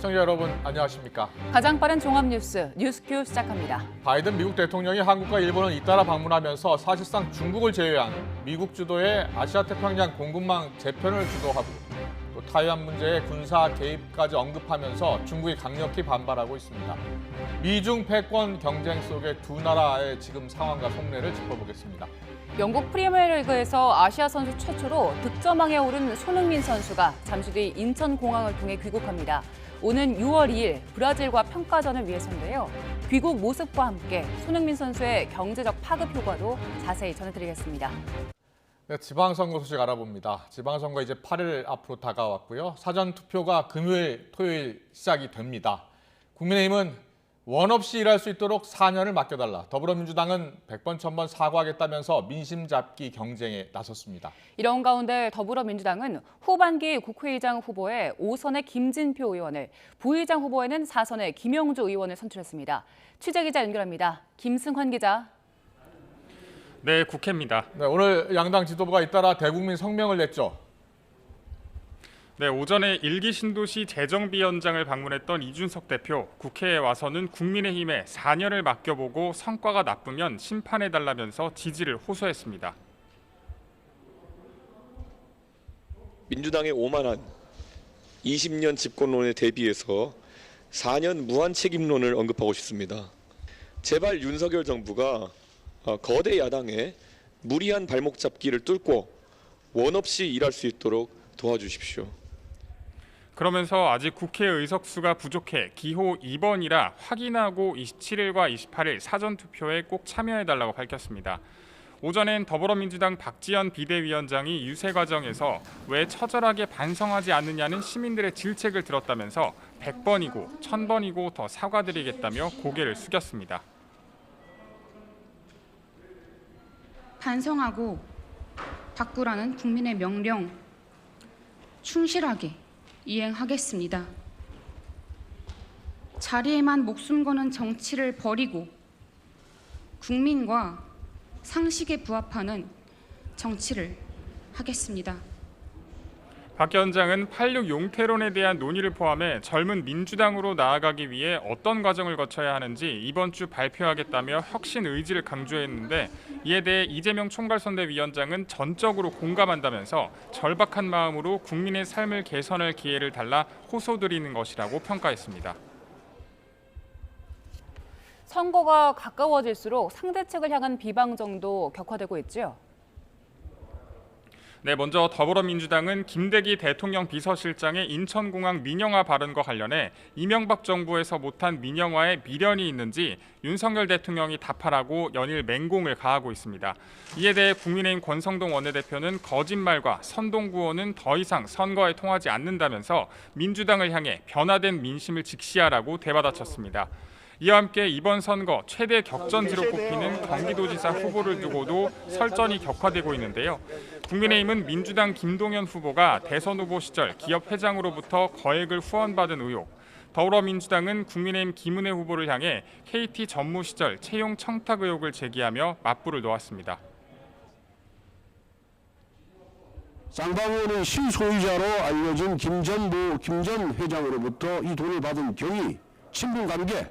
시청자 여러분 안녕하십니까? 가장 빠른 종합 뉴스큐 시작합니다. 바이든 미국 대통령이 한국과 일본을 잇따라 방문하면서 사실상 중국을 제외한 미국 주도의 아시아 태평양 공급망 재편을 주도하고 또 타이완 문제의 군사 개입까지 언급하면서 중국이 강력히 반발하고 있습니다. 미중 패권 경쟁 속의 두 나라의 지금 상황과 속내를 짚어보겠습니다. 영국 프리미어리그에서 아시아 선수 최초로 득점왕에 오른 손흥민 선수가 잠시 뒤 인천공항을 통해 귀국합니다. 오는 6월 2일 브라질과 평가전을 위해서인데요. 귀국 모습과 함께 손흥민 선수의 경제적 파급 효과도 자세히 전해드리겠습니다. 네, 지방선거 소식 알아봅니다. 지방선거 이제 8일 앞으로 다가왔고요. 사전투표가 금요일, 토요일 시작이 됩니다. 국민의힘은 원 없이 일할 수 있도록 4년을 맡겨달라. 더불어민주당은 100번, 1000번 사과하겠다면서 민심 잡기 경쟁에 나섰습니다. 이런 가운데 더불어민주당은 후반기 국회의장 후보에 5선의 김진표 의원을, 부의장 후보에는 4선의 김영주 의원을 선출했습니다. 취재기자 연결합니다. 김승환 기자. 네, 국회입니다. 네, 오늘 양당 지도부가 잇따라 대국민 성명을 냈죠. 네, 오전에 일기 신도시 재정비원장을 방문했던 이준석 대표, 국회에 와서는 국민의힘에 4년을 맡겨보고 성과가 나쁘면 심판해달라면서 지지를 호소했습니다. 민주당의 오만한 20년 집권론에 대비해서 4년 무한 책임론을 언급하고 싶습니다. 제발 윤석열 정부가 거대 야당의 무리한 발목 잡기를 뚫고 원 없이 일할 수 있도록 도와주십시오. 그러면서 아직 국회 의석수가 부족해 기호 2번이라 확인하고 27일과 28일 사전투표에 꼭 참여해달라고 밝혔습니다. 오전엔 더불어민주당 박지원 비대위원장이 유세 과정에서 왜 처절하게 반성하지 않느냐는 시민들의 질책을 들었다면서 100번이고 1000번이고 더 사과드리겠다며 고개를 숙였습니다. 반성하고 바꾸라는 국민의 명령 충실하게 이행하겠습니다. 자리에만 목숨 거는 정치를 버리고 국민과 상식에 부합하는 정치를 하겠습니다. 박 위원장은 8.6 용태론에 대한 논의를 포함해 젊은 민주당으로 나아가기 위해 어떤 과정을 거쳐야 하는지 이번 주 발표하겠다며 혁신 의지를 강조했는데, 이에 대해 이재명 총괄선대위원장은 전적으로 공감한다면서 절박한 마음으로 국민의 삶을 개선할 기회를 달라 호소드리는 것이라고 평가했습니다. 선거가 가까워질수록 상대측을 향한 비방정도 격화되고 있죠. 네, 먼저 더불어민주당은 김대기 대통령 비서실장의 인천공항 민영화 발언과 관련해 이명박 정부에서 못한 민영화에 미련이 있는지 윤석열 대통령이 답하라고 연일 맹공을 가하고 있습니다. 이에 대해 국민의힘 권성동 원내대표는 거짓말과 선동구호는 더 이상 선거에 통하지 않는다면서 민주당을 향해 변화된 민심을 직시하라고 대받아쳤습니다. 이와 함께 이번 선거 최대 격전지로 꼽히는 경기도지사 후보를 두고도 설전이 격화되고 있는데요. 국민의힘은 민주당 김동연 후보가 대선 후보 시절 기업 회장으로부터 거액을 후원받은 의혹, 더불어민주당은 국민의힘 김은혜 후보를 향해 KT 전무 시절 채용 청탁 의혹을 제기하며 맞불을 놓았습니다. 쌍방울의 실소유자로 알려진 김 전 회장으로부터 이 돈을 받은 경위, 친분관계,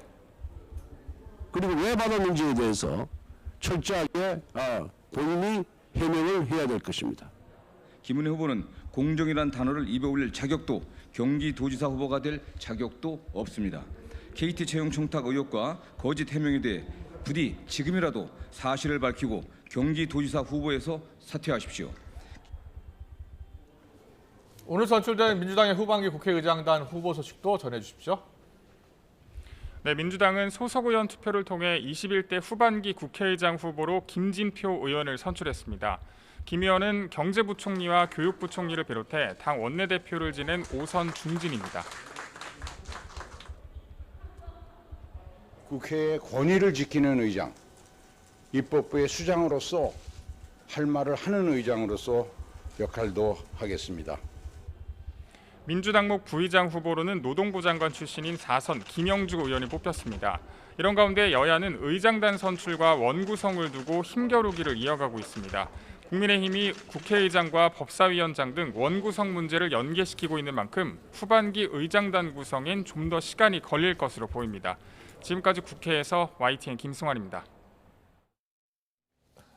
그리고 왜 받았는지에 대해서 철저하게 본인이 해명을 해야 될 것입니다. 김은혜 후보는 공정이라는 단어를 입에 올릴 자격도, 경기도지사 후보가 될 자격도 없습니다. KT 채용 청탁 의혹과 거짓 해명에 대해 부디 지금이라도 사실을 밝히고 경기도지사 후보에서 사퇴하십시오. 오늘 선출된 민주당의 후반기 국회의장단 후보 소식도 전해주십시오. 네, 민주당은 소속 의원 투표를 통해 21대 후반기 국회의장 후보로 김진표 의원을 선출했습니다. 김 의원은 경제부총리와 교육부총리를 비롯해 당 원내대표를 지낸 5선 중진입니다. 국회의 권위를 지키는 의장, 입법부의 수장으로서 할 말을 하는 의장으로서 역할도 하겠습니다. 민주당목 부의장 후보로는 노동부 장관 출신인 4선 김영주 의원이 뽑혔습니다. 이런 가운데 여야는 의장단 선출과 원구성을 두고 힘겨루기를 이어가고 있습니다. 국민의힘이 국회의장과 법사위원장 등 원구성 문제를 연계시키고 있는 만큼 후반기 의장단 구성엔 좀 더 시간이 걸릴 것으로 보입니다. 지금까지 국회에서 YTN 김승환입니다.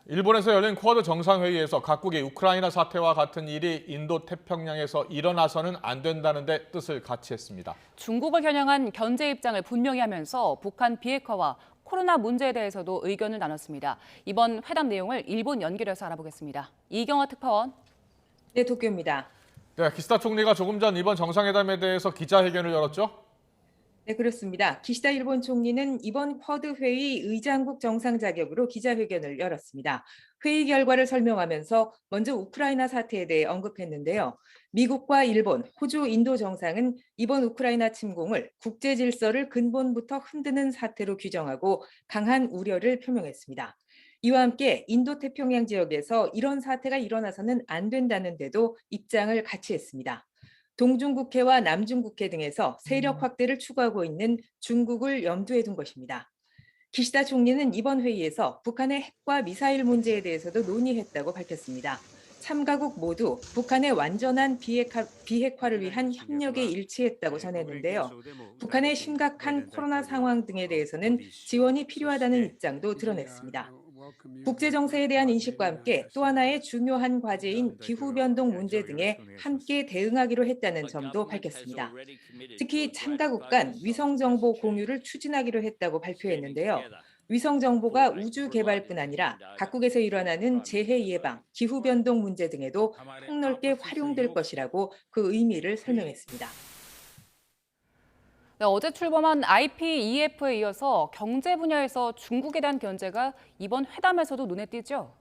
일본에서 열린 쿼드 정상회의에서 각국이 우크라이나 사태와 같은 일이 인도 태평양에서 일어나서는 안 된다는 데 뜻을 같이 했습니다. 중국을 겨냥한 견제 입장을 분명히 하면서 북한 비핵화와 코로나 문제에 대해서도 의견을 나눴습니다. 이번 회담 내용을 일본 연결해서 알아보겠습니다. 이경화 특파원. 네, 도쿄입니다. 네, 기시다 총리가 조금 전 이번 정상회담에 대해서 기자회견을 열었죠? 네, 그렇습니다. 기시다 일본 총리는 이번 쿼드 회의 의장국 정상 자격으로 기자회견을 열었습니다. 회의 결과를 설명하면서 먼저 우크라이나 사태에 대해 언급했는데요. 미국과 일본, 호주, 인도 정상은 이번 우크라이나 침공을 국제 질서를 근본부터 흔드는 사태로 규정하고 강한 우려를 표명했습니다. 이와 함께 인도 태평양 지역에서 이런 사태가 일어나서는 안 된다는 데도 입장을 같이 했습니다. 동중국해와 남중국해 등에서 세력 확대를 추구하고 있는 중국을 염두에 둔 것입니다. 기시다 총리는 이번 회의에서 북한의 핵과 미사일 문제에 대해서도 논의했다고 밝혔습니다. 참가국 모두 북한의 완전한 비핵화를 위한 협력에 일치했다고 전했는데요. 북한의 심각한 코로나 상황 등에 대해서는 지원이 필요하다는 입장도 드러냈습니다. 국제 정세에 대한 인식과 함께 또 하나의 중요한 과제인 기후변동 문제 등에 함께 대응하기로 했다는 점도 밝혔습니다. 특히 참가국 간 위성정보 공유를 추진하기로 했다고 발표했는데요. 위성정보가 우주 개발뿐 아니라 각국에서 일어나는 재해 예방, 기후변동 문제 등에도 폭넓게 활용될 것이라고 그 의미를 설명했습니다. 네, 어제 출범한 IPEF에 이어서 경제 분야에서 중국에 대한 견제가 이번 회담에서도 눈에 띄죠?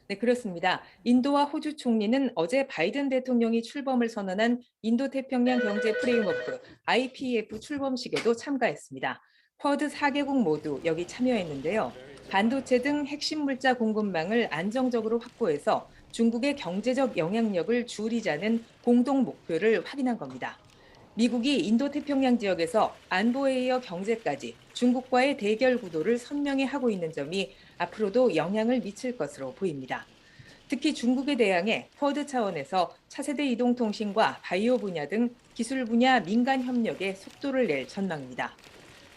네, 그렇습니다. 인도와 호주 총리는 어제 바이든 대통령이 출범을 선언한 인도태평양 경제 프레임워크 IPEF 출범식에도 참가했습니다. 쿼드 4개국 모두 여기 참여했는데요. 반도체 등 핵심 물자 공급망을 안정적으로 확보해서 중국의 경제적 영향력을 줄이자는 공동 목표를 확인한 겁니다. 미국이 인도태평양 지역에서 안보에 이어 경제까지 중국과의 대결 구도를 선명히 하고 있는 점이 앞으로도 영향을 미칠 것으로 보입니다. 특히 중국에 대항해 쿼드 차원에서 차세대 이동통신과 바이오 분야 등 기술 분야 민간 협력에 속도를 낼 전망입니다.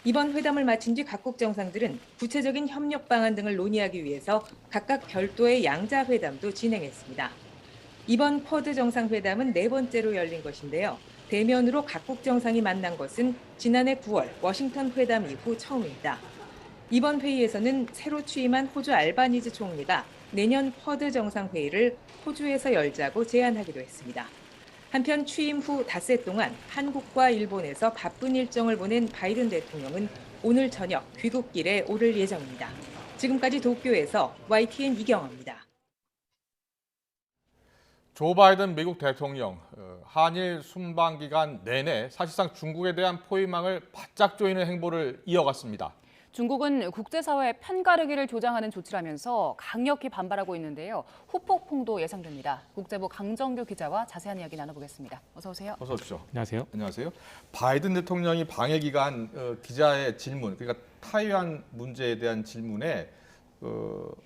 이번 회담을 마친 뒤 각국 정상들은 구체적인 협력 방안 등을 논의하기 위해서 각각 별도의 양자회담도 진행했습니다. 이번 쿼드 정상회담은 4번째로 열린 것인데요. 대면으로 각국 정상이 만난 것은 지난해 9월 워싱턴 회담 이후 처음입니다. 이번 회의에서는 새로 취임한 호주 알바니즈 총리가 내년 쿼드 정상회의를 호주에서 열자고 제안하기도 했습니다. 한편 취임 후 닷새 동안 한국과 일본에서 바쁜 일정을 보낸 바이든 대통령은 오늘 저녁 귀국길에 오를 예정입니다. 지금까지 도쿄에서 YTN 이경화입니다. 조 바이든 미국 대통령, 한일 순방 기간 내내 사실상 중국에 대한 포위망을 바짝 조이는 행보를 이어갔습니다. 중국은 국제사회의 편가르기를 조장하는 조치라면서 강력히 반발하고 있는데요. 후폭풍도 예상됩니다. 국제부 강정규 기자와 자세한 이야기 나눠보겠습니다. 어서 오세요. 어서 오십시오. 안녕하세요. 안녕하세요. 바이든 대통령이 방해 기간 기자의 질문, 그러니까 타이완 문제에 대한 질문에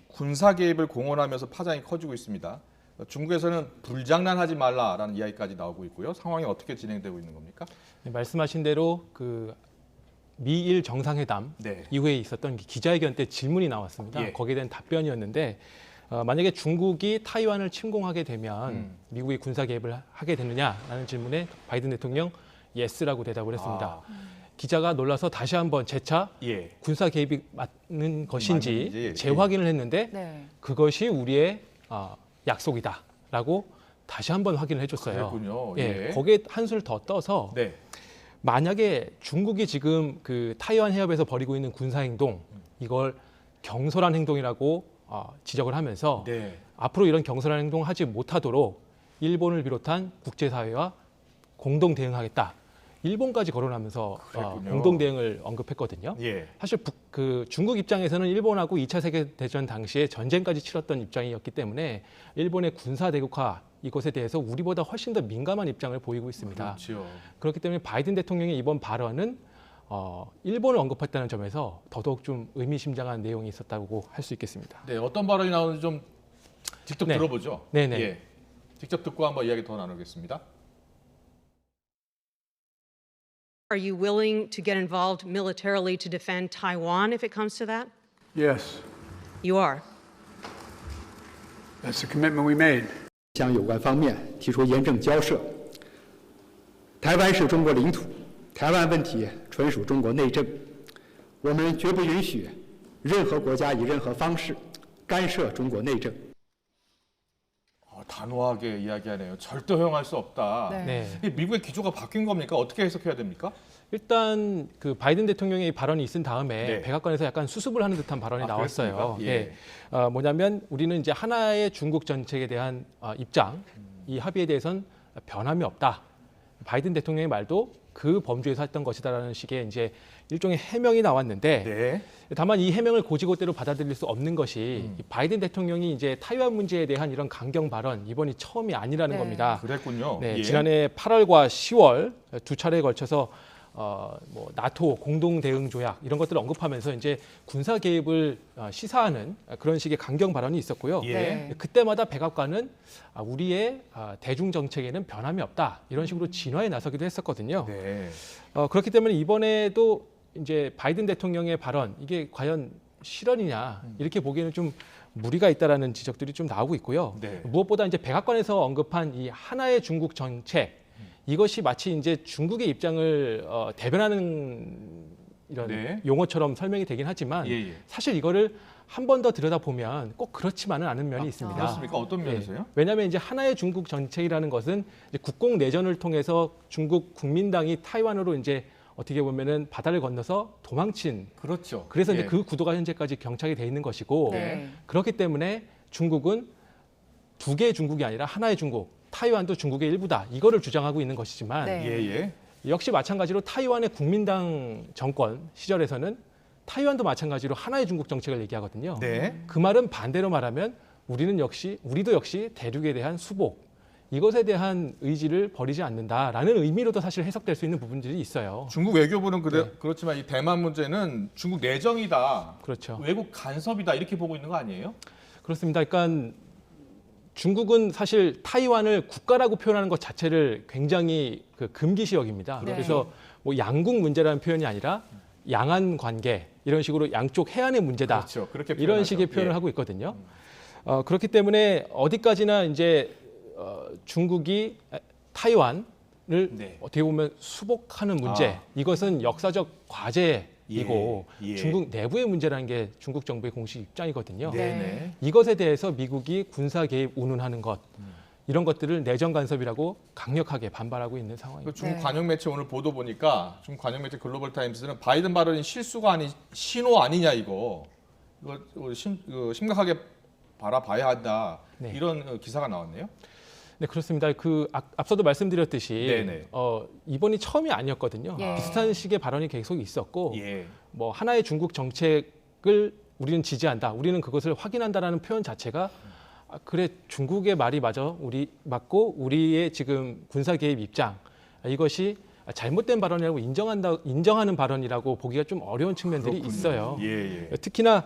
군사 개입을 공언하면서 파장이 커지고 있습니다. 중국에서는 불장난하지 말라라는 이야기까지 나오고 있고요. 상황이 어떻게 진행되고 있는 겁니까? 네, 말씀하신 대로 미일 정상회담 이후에 있었던 기자회견 때 질문이 나왔습니다. 예. 거기에 대한 답변이었는데 만약에 중국이 타이완을 침공하게 되면 미국이 군사 개입을 하게 되느냐라는 질문에 바이든 대통령 예스라고 대답을 했습니다. 기자가 놀라서 다시 한번 재차 군사 개입이 맞는 것인지 재확인을 했는데 그것이 우리의 약속이다라고 다시 한번 확인을 해줬어요. 그랬군요. 예, 거기에 한술 더 떠서 만약에 중국이 지금 그 타이완 해협에서 벌이고 있는 군사 행동 이걸 경솔한 행동이라고 지적을 하면서 앞으로 이런 경솔한 행동을 하지 못하도록 일본을 비롯한 국제사회와 공동 대응하겠다. 일본까지 거론하면서 공동 대응을 언급했거든요. 사실 중국 입장에서는 일본하고 2차 세계대전 당시에 전쟁까지 치렀던 입장이었기 때문에 일본의 군사 대국화 이것에 대해서 우리보다 훨씬 더 민감한 입장을 보이고 있습니다. 그렇죠. 그렇기 때문에 바이든 대통령의 이번 발언은 일본을 언급했다는 점에서 더더욱 좀 의미심장한 내용이 있었다고 할 수 있겠습니다. 네, 어떤 발언이 나오는지 좀 직접 네. 들어보죠. 네네. 예. 직접 듣고 한번 이야기 더 나누겠습니다. Are you willing to get involved militarily to defend Taiwan if it comes to that? Yes, You are. that's the commitment we made. 向有关方面提出严正交涉。台湾是中国领土，台湾问题纯属中国内政，我们绝不允许任何国家以任何方式干涉中国内政。 단호하게 이야기하네요. 절대 허용할 수 없다. 네. 이 미국의 기조가 바뀐 겁니까? 어떻게 해석해야 됩니까? 일단 그 바이든 대통령의 발언이 있은 다음에 네. 백악관에서 약간 수습을 하는 듯한 발언이 나왔어요. 그랬습니까? 예. 뭐냐면 우리는 이제 하나의 중국 정책에 대한 입장, 이 합의에 대해서는 변함이 없다. 바이든 대통령의 말도 그 범주에서 했던 것이다라는 식의 이제 일종의 해명이 나왔는데 네. 다만 이 해명을 고지고대로 받아들일 수 없는 것이 이 바이든 대통령이 이제 타이완 문제에 대한 이런 강경 발언 이번이 처음이 아니라는 네. 겁니다. 그랬군요. 네, 예. 지난해 8월과 10월 두 차례에 걸쳐서 뭐 나토 공동 대응 조약 이런 것들을 언급하면서 이제 군사 개입을 시사하는 그런 식의 강경 발언이 있었고요. 예. 네. 그때마다 백악관은 우리의 대중 정책에는 변함이 없다 이런 식으로 진화에 나서기도 했었거든요. 네. 그렇기 때문에 이번에도 이제 바이든 대통령의 발언 이게 과연 실언이냐 이렇게 보기에는 좀 무리가 있다라는 지적들이 좀 나오고 있고요. 네. 무엇보다 이제 백악관에서 언급한 이 하나의 중국 정책 이것이 마치 이제 중국의 입장을 대변하는 이런 네. 용어처럼 설명이 되긴 하지만 예. 사실 이거를 한 번 더 들여다보면 꼭 그렇지만은 않은 면이 있습니다. 그렇습니까? 어떤 면에서요? 왜냐하면 이제 하나의 중국 정책이라는 것은 이제 국공 내전을 통해서 중국 국민당이 타이완으로 이제 어떻게 보면은 바다를 건너서 도망친 그렇죠. 그래서 예. 이제 그 구도가 현재까지 경착이 돼 있는 것이고 네. 그렇기 때문에 중국은 두 개의 중국이 아니라 하나의 중국, 타이완도 중국의 일부다 이거를 주장하고 있는 것이지만 네. 예. 역시 마찬가지로 타이완의 국민당 정권 시절에서는 타이완도 마찬가지로 하나의 중국 정책을 얘기하거든요. 네. 그 말은 반대로 말하면 우리도 역시 대륙에 대한 수복 이것에 대한 의지를 버리지 않는다라는 의미로도 사실 해석될 수 있는 부분들이 있어요. 중국 외교부는 네. 그렇지만 이 대만 문제는 중국 내정이다. 그렇죠. 외국 간섭이다 이렇게 보고 있는 거 아니에요? 그렇습니다. 그러니까 중국은 사실 타이완을 국가라고 표현하는 것 자체를 굉장히 그 금기시 여깁니다. 네. 그래서 뭐 양국 문제라는 표현이 아니라 양안 관계 이런 식으로 양쪽 해안의 문제다. 그렇죠. 그렇게 이런 표현하죠. 식의 표현을 예. 하고 있거든요. 그렇기 때문에 어디까지나 이제 중국이 타이완을 네. 어떻게 보면 수복하는 문제 이것은 역사적 과제이고 예. 중국 내부의 문제라는 게 중국 정부의 공식 입장이거든요. 네네. 이것에 대해서 미국이 군사 개입 운운하는 것 이런 것들을 내정 간섭이라고 강력하게 반발하고 있는 상황입니다. 중국 네. 관영 매체 오늘 보도 보니까 중국 관영 매체 글로벌 타임스는 바이든 발언이 실수가 아닌 신호 아니냐 이거 심각하게 바라봐야 한다 네. 이런 기사가 나왔네요. 네, 그렇습니다. 그 앞서도 말씀드렸듯이 네네. 이번이 처음이 아니었거든요. 예. 비슷한 식의 발언이 계속 있었고 예. 뭐 하나의 중국 정책을 우리는 지지한다. 우리는 그것을 확인한다라는 표현 자체가 그래 중국의 말이 맞고 우리의 지금 군사 개입 입장 이것이 잘못된 발언이라고 인정하는 발언이라고 보기가 좀 어려운 측면들이 있어요. 예. 특히나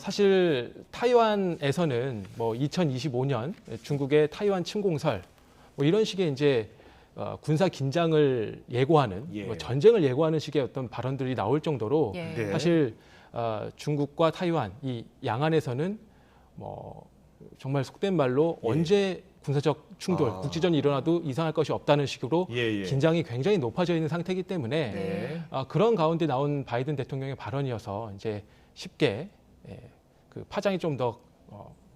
사실 타이완에서는 뭐 2025년 중국의 타이완 침공설 뭐 이런 식의 이제 군사 긴장을 예고하는 예. 뭐 전쟁을 예고하는 식의 어떤 발언들이 나올 정도로 예. 네. 사실 중국과 타이완 이 양안에서는 뭐 정말 속된 말로 예. 언제 군사적 충돌, 국지전이 일어나도 이상할 것이 없다는 식으로 예. 긴장이 굉장히 높아져 있는 상태이기 때문에 네. 그런 가운데 나온 바이든 대통령의 발언이어서 이제 쉽게 그 파장이 좀 더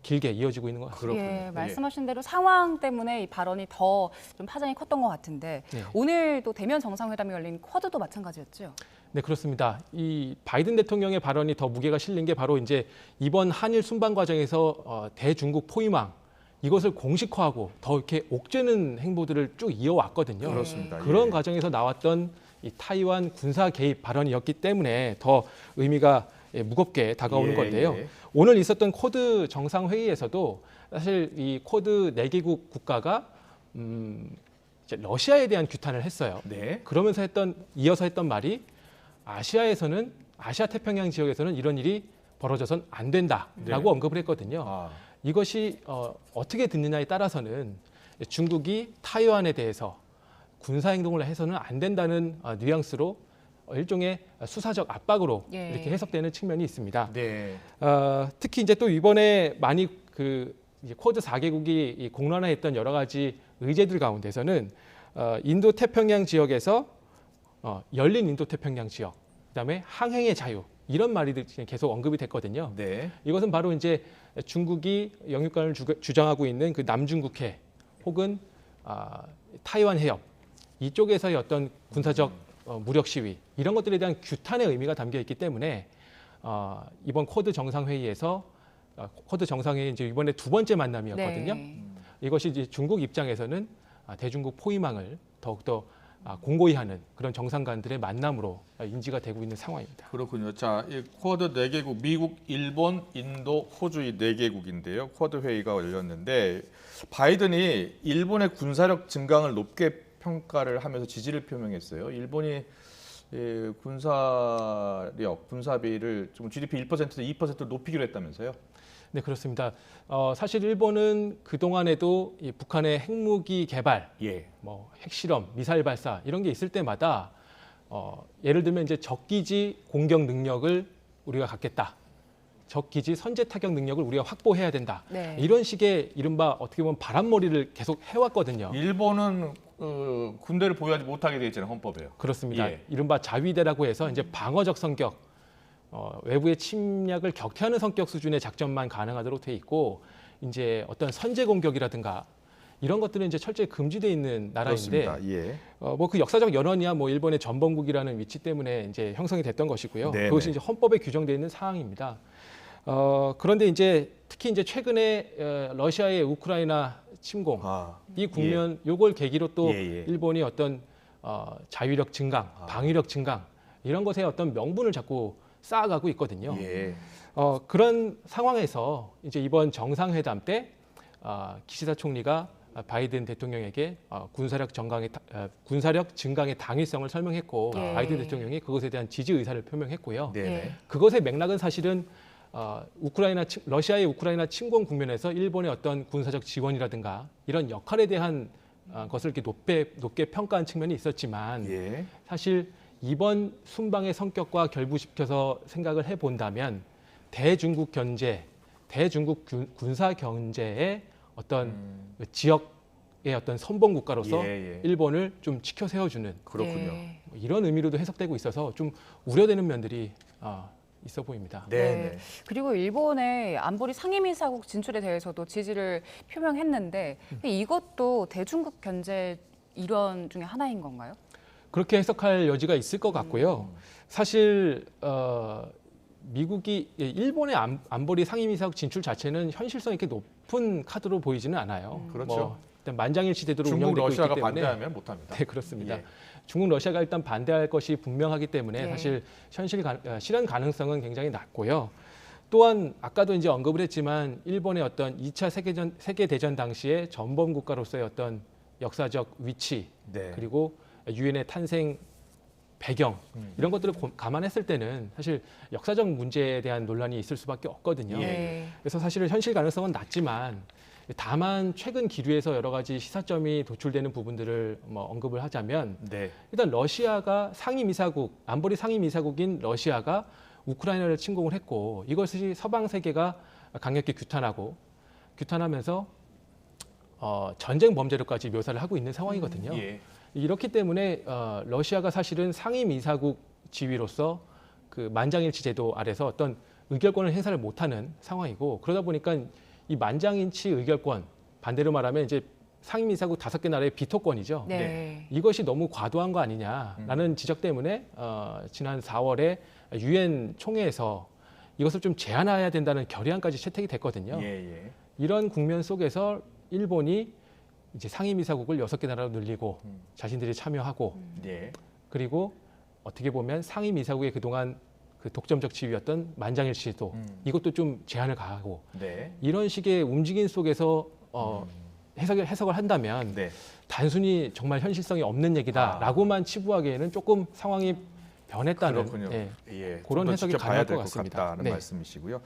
길게 이어지고 있는 것 같습니다. 예, 말씀하신 대로 상황 때문에 이 발언이 더 좀 파장이 컸던 것 같은데 네. 오늘 또 대면 정상회담이 열린 쿼드도 마찬가지였죠. 네, 그렇습니다. 이 바이든 대통령의 발언이 더 무게가 실린 게 바로 이제 이번 한일 순방 과정에서 대중국 포위망 이것을 공식화하고 더 이렇게 옥죄는 행보들을 쭉 이어왔거든요. 그렇습니다. 그런 예. 과정에서 나왔던 이 타이완 군사 개입 발언이었기 때문에 더 의미가 무겁게 다가오는 예, 건데요. 예. 오늘 있었던 쿼드 정상회의에서도 사실 이 쿼드 4개국 국가가 이제 러시아에 대한 규탄을 했어요. 네. 그러면서 이어서 했던 말이 아시아 태평양 지역에서는 이런 일이 벌어져선 안 된다라고 언급을 했거든요. 이것이 어떻게 듣느냐에 따라서는 중국이 타이완에 대해서 군사 행동을 해서는 안 된다는 뉘앙스로 일종의 수사적 압박으로 예. 이렇게 해석되는 측면이 있습니다. 네. 특히 이제 또 이번에 많이 이제 쿼드 4개국이 공론화했던 여러 가지 의제들 가운데서는 인도 태평양 지역에서 열린 인도 태평양 지역, 그다음에 항행의 자유 이런 말이 계속 언급이 됐거든요. 네. 이것은 바로 이제 중국이 영유권을 주장하고 있는 그 남중국해 혹은 타이완 해협 이쪽에서의 어떤 군사적 무력 시위 이런 것들에 대한 규탄의 의미가 담겨 있기 때문에 이번 쿼드 정상회의에서 쿼드 정상회의 이제 이번에 두 번째 만남이었거든요. 네. 이것이 이제 중국 입장에서는 대중국 포위망을 더욱더 공고히 하는 그런 정상간들의 만남으로 인지가 되고 있는 상황입니다. 그렇군요. 자, 이 쿼드 4개국, 미국, 일본, 인도, 호주 이 4개국인데요. 쿼드 회의가 열렸는데 바이든이 일본의 군사력 증강을 높게 평가를 하면서 지지를 표명했어요. 일본이 군사력, 군사비를 좀 GDP 1%에서 2%로 높이기로 했다면서요? 네, 그렇습니다. 사실 일본은 그동안에도 이 북한의 핵무기 개발, 예. 뭐 핵실험, 미사일 발사 이런 게 있을 때마다 예를 들면 이제 적기지 공격 능력을 우리가 갖겠다. 적기지 선제 타격 능력을 우리가 확보해야 된다. 네. 이런 식의 이른바 어떻게 보면 바람머리를 계속 해왔거든요. 일본은 군대를 보유하지 못하게 되어 있잖아요, 헌법에요. 그렇습니다. 예. 이른바 자위대라고 해서 이제 방어적 성격, 외부의 침략을 격퇴하는 성격 수준의 작전만 가능하도록 돼 있고 이제 어떤 선제 공격이라든가 이런 것들은 이제 철저히 금지되어 있는 나라인데 예. 뭐 그 역사적 연원이야 뭐 일본의 전범국이라는 위치 때문에 이제 형성이 됐던 것이고요. 네네. 그것이 이제 헌법에 규정되어 있는 사항입니다. 그런데 이제 특히 이제 최근에 러시아의 우크라이나 침공 이 국면 요걸 계기로 또 일본이 어떤 자위력 증강, 방위력 증강 이런 것에 어떤 명분을 자꾸 쌓아가고 있거든요. 예. 그런 상황에서 이제 이번 정상회담 때 기시다 총리가 바이든 대통령에게 군사력 증강의 당위성을 설명했고 예. 바이든 대통령이 그것에 대한 지지 의사를 표명했고요. 네네. 그것의 맥락은 사실은 러시아의 우크라이나 침공 국면에서 일본의 어떤 군사적 지원이라든가 이런 역할에 대한 것을 이렇게 높게 평가한 측면이 있었지만 예. 사실 이번 순방의 성격과 결부시켜서 생각을 해본다면 대중국 견제, 대중국 군사 경제의 어떤 지역의 어떤 선봉 국가로서 일본을 좀 치켜 세워주는 그렇군요. 뭐 이런 의미로도 해석되고 있어서 좀 우려되는 면들이 있어 보입니다. 네. 그리고 일본의 안보리 상임이사국 진출에 대해서도 지지를 표명했는데 이것도 대중국 견제 일원 중에 하나인 건가요? 그렇게 해석할 여지가 있을 것 같고요. 사실 미국이 일본의 안보리 상임이사국 진출 자체는 현실성이 이렇게 높은 카드로 보이지는 않아요. 그렇죠. 뭐 일단 만장일치 제도로 중국, 운영되고 있기 러시아가 때문에 반대하면 못합니다. 네, 그렇습니다. 예. 중국, 러시아가 일단 반대할 것이 분명하기 때문에 네. 사실 실현 가능성은 굉장히 낮고요. 또한 아까도 이제 언급을 했지만 일본의 어떤 2차 세계대전 당시에 전범 국가로서의 어떤 역사적 위치 네. 그리고 유엔의 탄생 배경 이런 것들을 감안했을 때는 사실 역사적 문제에 대한 논란이 있을 수밖에 없거든요. 예. 그래서 사실은 현실 가능성은 낮지만 다만 최근 기류에서 여러 가지 시사점이 도출되는 부분들을 뭐 언급을 하자면 네. 일단 러시아가 안보리 상임이사국인 러시아가 우크라이나를 침공을 했고 이것이 서방 세계가 강력히 규탄하면서 전쟁 범죄로까지 묘사를 하고 있는 상황이거든요. 예. 이렇기 때문에 러시아가 사실은 상임이사국 지위로서 그 만장일치 제도 아래서 어떤 의결권을 행사를 못하는 상황이고 그러다 보니까 이 만장일치 의결권 반대로 말하면 이제 상임이사국 5개 나라의 비토권이죠. 네. 이것이 너무 과도한 거 아니냐라는 지적 때문에 지난 4월에 유엔 총회에서 이것을 좀 제한해야 된다는 결의안까지 채택이 됐거든요. 예. 이런 국면 속에서 일본이 이제 상임이사국을 6개 나라로 늘리고 자신들이 참여하고 예. 그리고 어떻게 보면 상임이사국의 그동안 그 독점적 지위였던 만장일치도 이것도 좀 제한을 가하고 네. 이런 식의 움직임 속에서 해석을 한다면 네. 단순히 정말 현실성이 없는 얘기다라고만 치부하기에는 조금 상황이 변했다는 그렇군요. 예, 예. 그런 좀 더 해석이 지켜봐야 가능할 될 것 것 같습니다. 같다는 네. 말씀이시고요.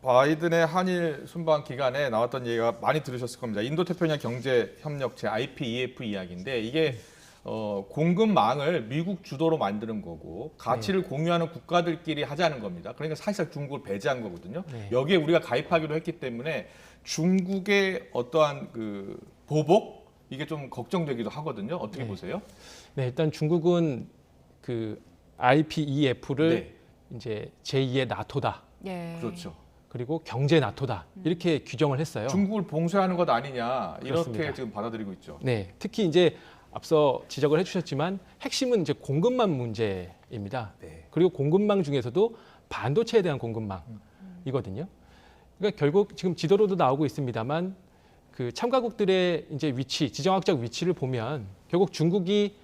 바이든의 한일 순방 기간에 나왔던 얘기가 많이 들으셨을 겁니다. 인도태평양 경제협력체 IPEF 이야기인데 이게 공급망을 미국 주도로 만드는 거고 가치를 공유하는 국가들끼리 하자는 겁니다. 그러니까 사실상 중국을 배제한 거거든요. 여기에 우리가 가입하기로 했기 때문에 중국의 어떠한 그 보복 이게 좀 걱정되기도 하거든요. 어떻게 보세요? 네, 일단 중국은 그 IPEF를 이제 제2의 나토다. 그렇죠. 그리고 경제 나토다. 이렇게 규정을 했어요. 중국을 봉쇄하는 것 아니냐 이렇게 그렇습니다. 지금 받아들이고 있죠. 네, 특히 이제 앞서 지적을 해주셨지만 핵심은 이제 공급망 문제입니다. 그리고 공급망 중에서도 반도체에 대한 공급망이거든요. 그러니까 결국 지금 지도로도 나오고 있습니다만 그 참가국들의 이제 위치, 지정학적 위치를 보면 결국 중국이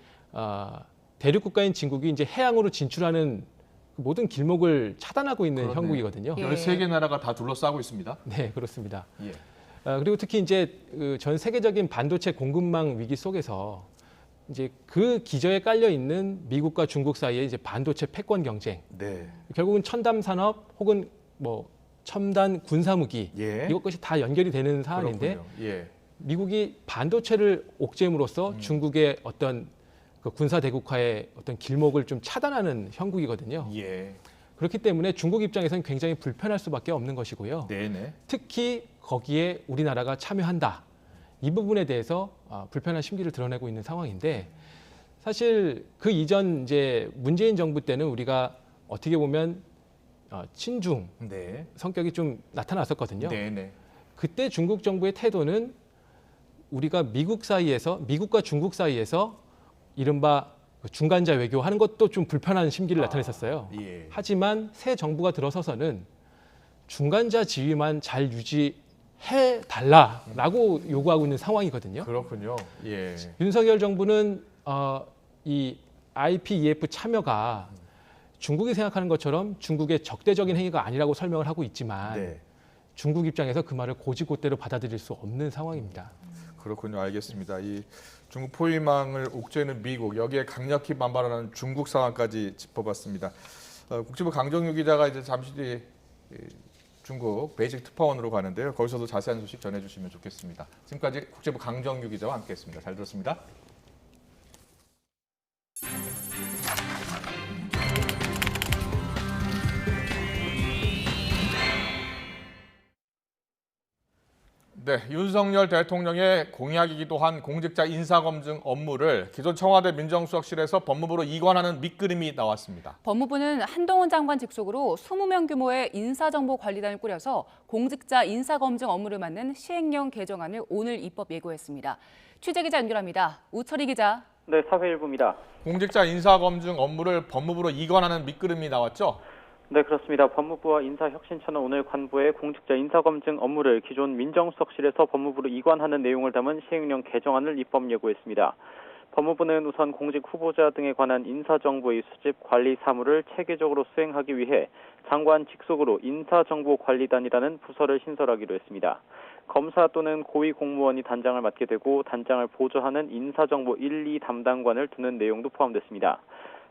대륙 국가인 중국이 이제 해양으로 진출하는 모든 길목을 차단하고 있는 형국이거든요. 13개 나라가 다 둘러싸고 있습니다. 네, 그렇습니다. 그리고 특히 이제 그 전 세계적인 반도체 공급망 위기 속에서 이제 그 기저에 깔려 있는 미국과 중국 사이의 이제 반도체 패권 경쟁. 결국은 첨단 산업 혹은 뭐 첨단 군사무기 이것것이 다 연결이 되는 상황인데 미국이 반도체를 옥죄임으로써 중국의 어떤 그 군사 대국화의 어떤 길목을 좀 차단하는 형국이거든요. 그렇기 때문에 중국 입장에서는 굉장히 불편할 수밖에 없는 것이고요. 특히 거기에 우리나라가 참여한다. 이 부분에 대해서 불편한 심기를 드러내고 있는 상황인데 사실 그 이전 이제 문재인 정부 때는 우리가 어떻게 보면 친중 성격이 좀 나타났었거든요. 그때 중국 정부의 태도는 우리가 미국과 중국 사이에서 이른바 중간자 외교하는 것도 좀 불편한 심기를 나타냈었어요. 하지만 새 정부가 들어서서는 중간자 지위만 잘 유지해달라라고 요구하고 있는 상황이거든요. 그렇군요. 윤석열 정부는 이 IPEF 참여가 중국이 생각하는 것처럼 중국의 적대적인 행위가 아니라고 설명을 하고 있지만 중국 입장에서 그 말을 고지고대로 받아들일 수 없는 상황입니다. 그렇군요. 알겠습니다. 이 중국 포위망을 옥죄는 미국, 여기에 강력히 반발하는 중국 상황까지 짚어봤습니다. 국제부 강정유 기자가 이제 잠시 뒤 중국 베이징 특파원으로 가는데요. 거기서도 자세한 소식 전해주시면 좋겠습니다. 지금까지 국제부 강정유 기자와 함께했습니다. 잘 들었습니다. 네, 윤석열 대통령의 공약이기도 한 공직자 인사검증 업무를 기존 청와대 민정수석실에서 법무부로 이관하는 밑그림이 나왔습니다. 법무부는 한동훈 장관 직속으로 20명 규모의 인사정보관리단을 꾸려서 공직자 인사검증 업무를 맡는 시행령 개정안을 오늘 입법 예고했습니다. 취재기자 연결합니다. 우철희 기자. 네, 사회일부입니다. 공직자 인사검증 업무를 법무부로 이관하는 밑그림이 나왔죠? 네, 그렇습니다. 법무부와 인사혁신처는 오늘 관부에 공직자 인사검증 업무를 기존 민정수석실에서 법무부로 이관하는 내용을 담은 시행령 개정안을 입법 예고했습니다. 법무부는 우선 공직 후보자 등에 관한 인사정보의 수집, 관리 사무를 체계적으로 수행하기 위해 장관 직속으로 인사정보관리단이라는 부서를 신설하기로 했습니다. 검사 또는 고위공무원이 단장을 맡게 되고 단장을 보좌하는 인사정보 1, 2 담당관을 두는 내용도 포함됐습니다.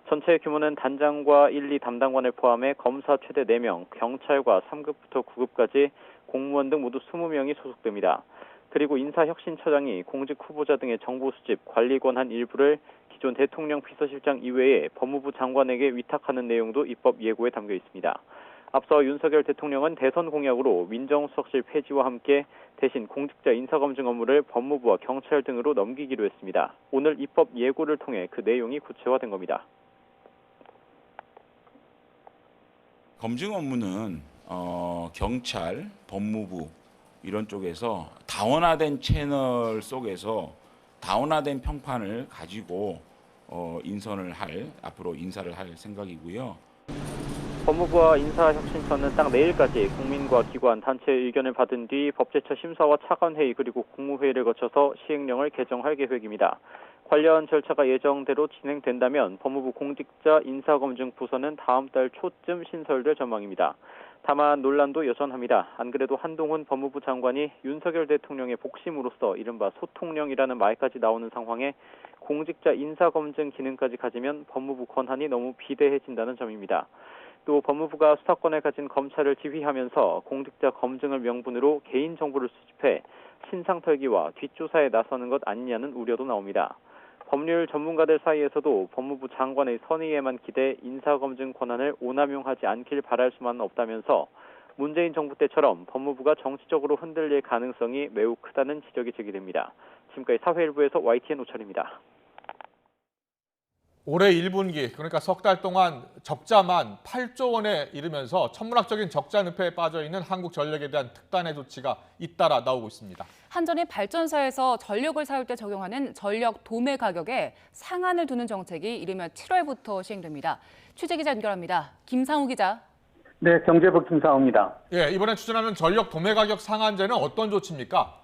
전체 규모는 단장과 1, 2 담당관을 포함해 검사 최대 4명, 경찰과 3급부터 9급까지 공무원 등 모두 20명이 소속됩니다. 그리고 인사혁신처장이 공직 후보자 등의 정보 수집, 관리 권한 일부를 기존 대통령 비서실장 이외에 법무부 장관에게 위탁하는 내용도 입법 예고에 담겨 있습니다. 앞서 윤석열 대통령은 대선 공약으로 민정수석실 폐지와 함께 대신 공직자 인사검증 업무를 법무부와 경찰 등으로 넘기기로 했습니다. 오늘 입법 예고를 통해 그 내용이 구체화된 겁니다. 검증 업무는 경찰, 법무부 이런 쪽에서 다원화된 채널 속에서 다원화된 평판을 가지고 앞으로 인사를 할 생각이고요. 법무부와 인사혁신처는 딱 내일까지 국민과 기관, 단체의 의견을 받은 뒤 법제처 심사와 차관회의 그리고 국무회의를 거쳐서 시행령을 개정할 계획입니다. 관련 절차가 예정대로 진행된다면 법무부 공직자 인사검증 부서는 다음 달 초쯤 신설될 전망입니다. 다만 논란도 여전합니다. 안 그래도 한동훈 법무부 장관이 윤석열 대통령의 복심으로서 이른바 소통령이라는 말까지 나오는 상황에 공직자 인사검증 기능까지 가지면 법무부 권한이 너무 비대해진다는 점입니다. 또 법무부가 수사권을 가진 검찰을 지휘하면서 공직자 검증을 명분으로 개인정보를 수집해 신상털기와 뒷조사에 나서는 것 아니냐는 우려도 나옵니다. 법률 전문가들 사이에서도 법무부 장관의 선의에만 기대 인사검증 권한을 오남용하지 않길 바랄 수만은 없다면서 문재인 정부 때처럼 법무부가 정치적으로 흔들릴 가능성이 매우 크다는 지적이 제기됩니다. 지금까지 사회일부에서 YTN 오철입니다. 올해 1분기, 그러니까 석 달 동안 적자만 8조 원에 이르면서 천문학적인 적자 늪에 빠져있는 한국전력에 대한 특단의 조치가 잇따라 나오고 있습니다. 한전이 발전사에서 전력을 사올 때 적용하는 전력 도매 가격에 상한을 두는 정책이 이르면 7월부터 시행됩니다. 취재기자 연결합니다. 김상우 기자. 네, 경제부 김상우입니다. 예, 이번에 추진하는 전력 도매 가격 상한제는 어떤 조치입니까?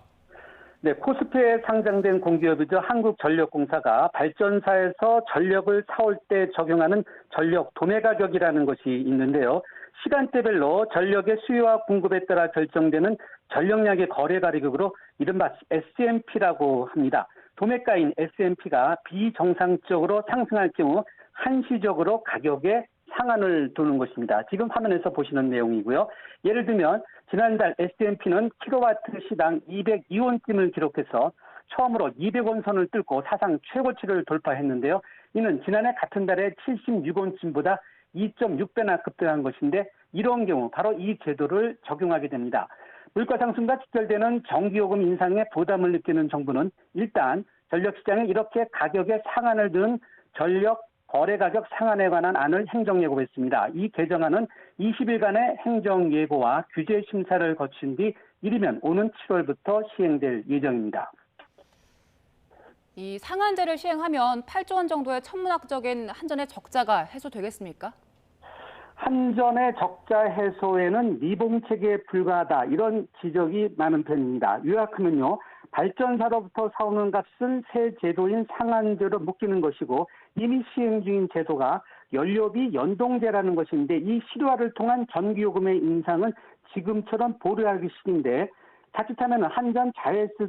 네, 코스피에 상장된 공기업이죠. 한국전력공사가 발전사에서 전력을 사올 때 적용하는 전력 도매 가격이라는 것이 있는데요. 시간대별로 전력의 수요와 공급에 따라 결정되는 전력량의 거래 가격으로 이른바 SMP라고 합니다. 도매가인 SMP가 비정상적으로 상승할 경우 한시적으로 가격에 상한을 두는 것입니다. 지금 화면에서 보시는 내용이고요. 예를 들면 지난달 SMP는 킬로와트 시당 202원쯤을 기록해서 처음으로 200원 선을 뚫고 사상 최고치를 돌파했는데요. 이는 지난해 같은 달에 76원쯤보다 2.6배나 급등한 것인데 이런 경우 바로 이 제도를 적용하게 됩니다. 물가 상승과 직결되는 전기요금 인상에 부담을 느끼는 정부는 일단 전력시장에 이렇게 가격에 상한을 두는 전력 거래가격 상한에 관한 안을 행정예고했습니다. 이 개정안은 20일간의 행정예고와 규제 심사를 거친 뒤 이르면 오는 7월부터 시행될 예정입니다. 이 상한제를 시행하면 8조 원 정도의 천문학적인 한전의 적자가 해소되겠습니까? 한전의 적자 해소에는 미봉책에 불과하다 이런 지적이 많은 편입니다. 요약하면요. 발전사로부터 사오는 값은 새 제도인 상한제로 묶이는 것이고 이미 시행 중인 제도가 연료비 연동제라는 것인데 이 실효화를 통한 전기요금의 인상은 지금처럼 보류하기 식인데 자칫하면 한전 자회사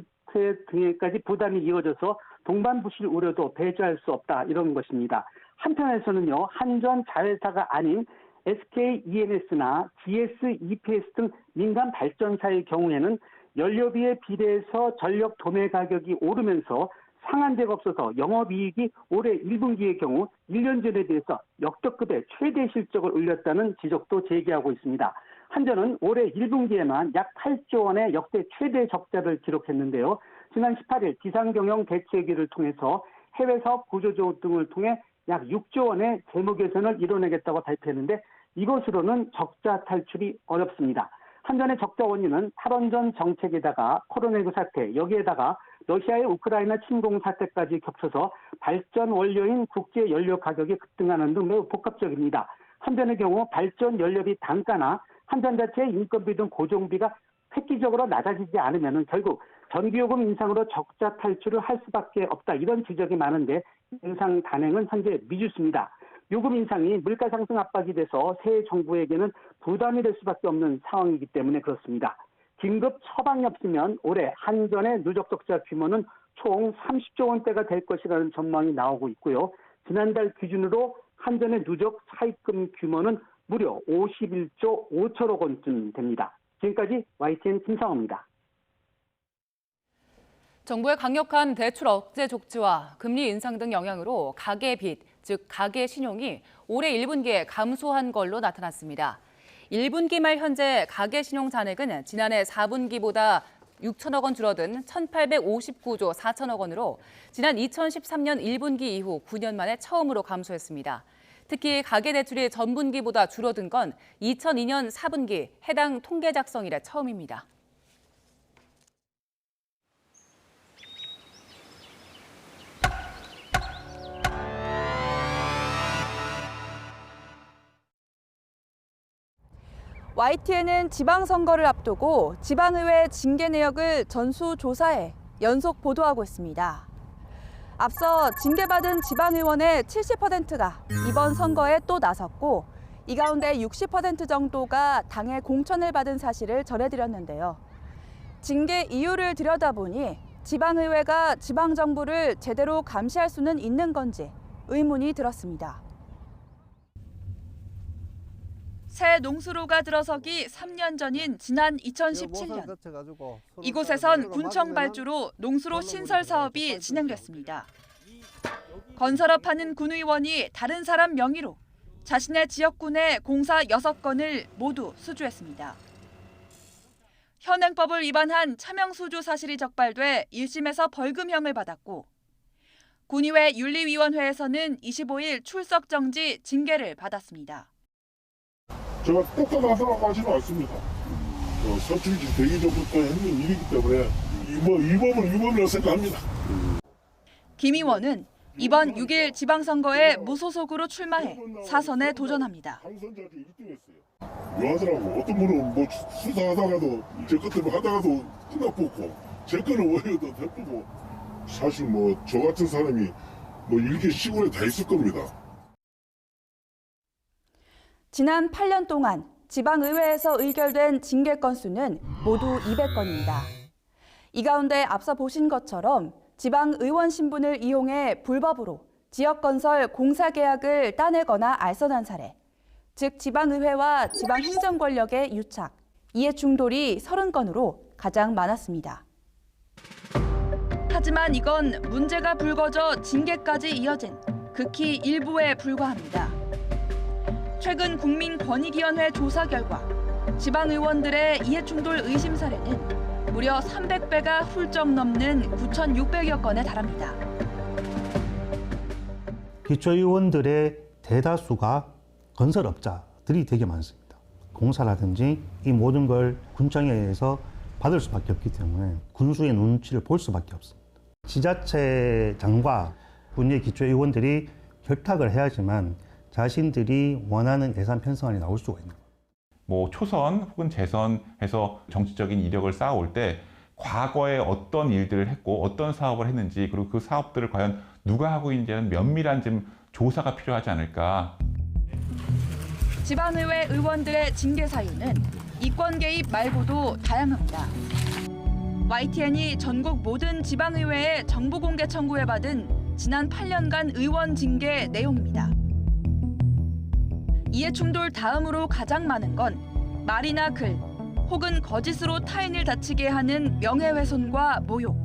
등에까지 부담이 이어져서 동반부실 우려도 배제할 수 없다 이런 것입니다. 한편에서는요. 한전 자회사가 아닌 SK E&S나 GS, EPS 등 민간 발전사의 경우에는 연료비에 비례해서 전력 도매 가격이 오르면서 상한제가 없어서 영업이익이 올해 1분기의 경우 1년 전에 비해서 역대급의 최대 실적을 올렸다는 지적도 제기하고 있습니다. 한전은 올해 1분기에만 약 8조 원의 역대 최대 적자를 기록했는데요. 지난 18일 비상경영 대책위를 통해서 해외사업 구조조 등을 통해 약 6조 원의 재무 개선을 이뤄내겠다고 발표했는데 이것으로는 적자 탈출이 어렵습니다. 한전의 적자 원인은 탈원전 정책에다가 코로나19 사태, 여기에다가 러시아의 우크라이나 침공 사태까지 겹쳐서 발전 원료인 국제 연료 가격이 급등하는 등 매우 복합적입니다. 한전의 경우 발전 연료비 단가나 한전 자체의 인건비 등 고정비가 획기적으로 낮아지지 않으면 결국 전기요금 인상으로 적자 탈출을 할 수밖에 없다. 이런 지적이 많은데 인상 단행은 현재 미지수입니다. 요금 인상이 물가 상승 압박이 돼서 새 정부에게는 부담이 될 수밖에 없는 상황이기 때문에 그렇습니다. 긴급 처방이 없으면 올해 한전의 누적 적자 규모는 총 30조 원대가 될 것이라는 전망이 나오고 있고요. 지난달 기준으로 한전의 누적 차입금 규모는 무려 51조 5천억 원쯤 됩니다. 지금까지 YTN 김상호입니다. 정부의 강력한 대출 억제 조치와 금리 인상 등 영향으로 가계 빚, 즉 가계 신용이 올해 1분기에 감소한 걸로 나타났습니다. 1분기 말 현재 가계 신용 잔액은 지난해 4분기보다 6천억 원 줄어든 1,859조 4천억 원으로 지난 2013년 1분기 이후 9년 만에 처음으로 감소했습니다. 특히 가계 대출이 전분기보다 줄어든 건 2002년 4분기 해당 통계 작성 이래 처음입니다. YTN은 지방선거를 앞두고 지방의회 징계 내역을 전수조사해 연속 보도하고 있습니다. 앞서 징계받은 지방의원의 70%가 이번 선거에 또 나섰고 이 가운데 60% 정도가 당의 공천을 받은 사실을 전해드렸는데요. 징계 이유를 들여다보니 지방의회가 지방정부를 제대로 감시할 수는 있는 건지 의문이 들었습니다. 새 농수로가 들어서기 3년 전인 지난 2017년 이곳에선 군청 발주로 농수로 신설 사업이 진행됐습니다. 건설업하는 군의원이 다른 사람 명의로 자신의 지역군의 공사 6건을 모두 수주했습니다. 현행법을 위반한 차명 수주 사실이 적발돼 1심에서 벌금형을 받았고 군의회 윤리위원회에서는 25일 출석 정지 징계를 받았습니다. 제가 똑똑한 사람하지는 않습니다. 서출지 되기 전부터 했는 일이기 때문에 이 법은 위법이라고 생각합니다. 김 의원은 이번 6일 지방선거에 무소속으로 출마해 사선에 도전합니다. 묘하더라고. 어떤 분은 뭐 수사하다가도 제 것들 하다가도 끝나보고 제 거는 오히려 더 대쁘고 사실 뭐 저 같은 사람이 뭐 이렇게 시골에 다 있을 겁니다. 지난 8년 동안 지방의회에서 의결된 징계 건수는 모두 200건입니다. 이 가운데 앞서 보신 것처럼 지방의원 신분을 이용해 불법으로 지역건설 공사계약을 따내거나 알선한 사례, 즉 지방의회와 지방행정권력의 유착, 이해충돌이 30건으로 가장 많았습니다. 하지만 이건 문제가 불거져 징계까지 이어진 극히 일부에 불과합니다. 최근 국민권익위원회 조사 결과 지방의원들의 이해충돌 의심 사례는 무려 300배가 훌쩍 넘는 9,600여 건에 달합니다. 기초의원들의 대다수가 건설업자들이 되게 많습니다. 공사라든지 이 모든 걸 군청에서 받을 수밖에 없기 때문에 군수의 눈치를 볼 수밖에 없습니다. 지자체장과 군의 기초의원들이 결탁을 해야지만 자신들이 원하는 예산 편성안이 나올 수가 있는 거예요. 뭐 초선 혹은 재선해서 정치적인 이력을 쌓아올 때 과거에 어떤 일들을 했고 어떤 사업을 했는지 그리고 그 사업들을 과연 누가 하고 있는지는 면밀한 좀 조사가 필요하지 않을까. 지방의회 의원들의 징계 사유는 이권 개입 말고도 다양합니다. YTN이 전국 모든 지방의회에 정보 공개 청구해 받은 지난 8년간 의원 징계 내용입니다. 이해충돌 다음으로 가장 많은 건 말이나 글 혹은 거짓으로 타인을 다치게 하는 명예훼손과 모욕,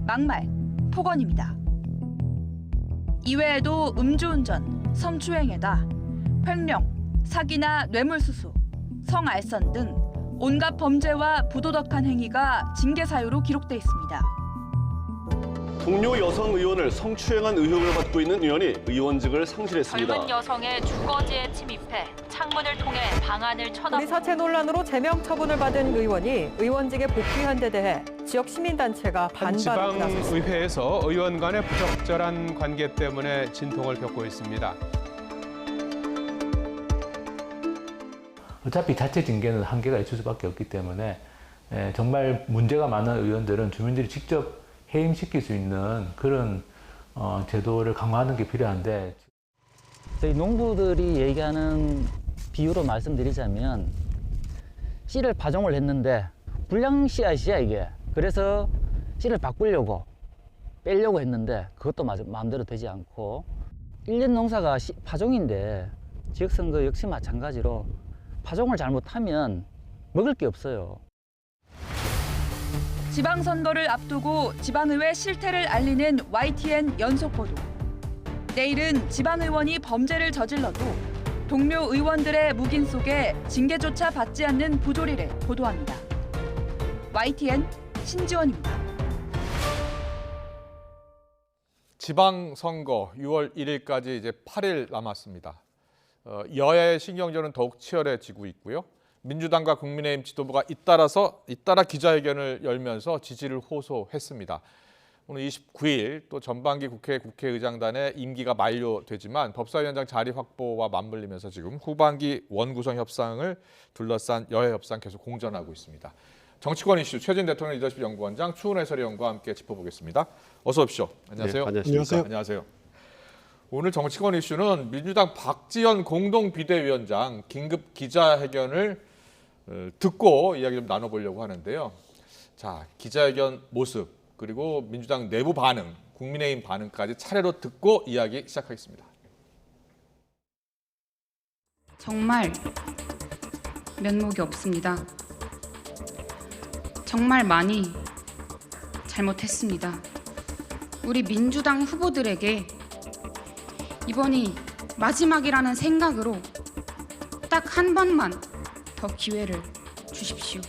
막말, 폭언입니다. 이외에도 음주운전, 성추행에다 횡령, 사기나 뇌물수수, 성알선 등 온갖 범죄와 부도덕한 행위가 징계 사유로 기록돼 있습니다. 동료 여성 의원을 성추행한 의혹을 받고 있는 의원이 의원직을 상실했습니다. 젊은 여성의 주거지에 침입해 창문을 통해 방안을 쳐다보고 우리 사채 논란으로 제명 처분을 받은 의원이 의원직에 복귀한 데 대해 지역 시민단체가 반발하고 나섰습니다. 지방의회에서 의원 간의 부적절한 관계 때문에 진통을 겪고 있습니다. 어차피 자체 징계는 한계가 있을 수밖에 없기 때문에 정말 문제가 많은 의원들은 주민들이 직접 해임시킬 수 있는 그런 제도를 강화하는 게 필요한데 저희 농부들이 얘기하는 비유로 말씀드리자면 씨를 파종을 했는데 불량 씨앗이야 이게. 그래서 씨를 바꾸려고 빼려고 했는데 그것도 마음대로 되지 않고 1년 농사가 파종인데 지역선거 역시 마찬가지로 파종을 잘못하면 먹을 게 없어요. 지방선거를 앞두고 지방의회 실태를 알리는 YTN 연속보도. 내일은 지방의원이 범죄를 저질러도 동료 의원들의 묵인 속에 징계조차 받지 않는 부조리를 보도합니다. YTN 신지원입니다. 지방선거 6월 1일까지 이제 8일 남았습니다. 여야의 신경전은 더욱 치열해지고 있고요. 민주당과 국민의힘 지도부가 잇따라 기자회견을 열면서 지지를 호소했습니다. 오늘 29일 또 전반기 국회의장단의 임기가 만료되지만 법사위원장 자리 확보와 맞물리면서 지금 후반기 원구성 협상을 둘러싼 여야 협상 계속 공전하고 있습니다. 정치권 이슈 최진 대통령 리더십 연구원장 추훈 해설위원과 함께 짚어보겠습니다. 어서 오십시오. 안녕하세요. 네, 안녕하세요. 안녕하세요. 오늘 정치권 이슈는 민주당 박지원 공동비대위원장 긴급 기자회견을 듣고 이야기 좀 나눠보려고 하는데요. 자, 기자회견 모습 그리고 민주당 내부 반응, 국민의힘 반응까지 차례로 듣고 이야기 시작하겠습니다. 정말 면목이 없습니다. 정말 많이 잘못했습니다. 우리 민주당 후보들에게 이번이 마지막이라는 생각으로 딱 한 번만 더 기회를 주십시오.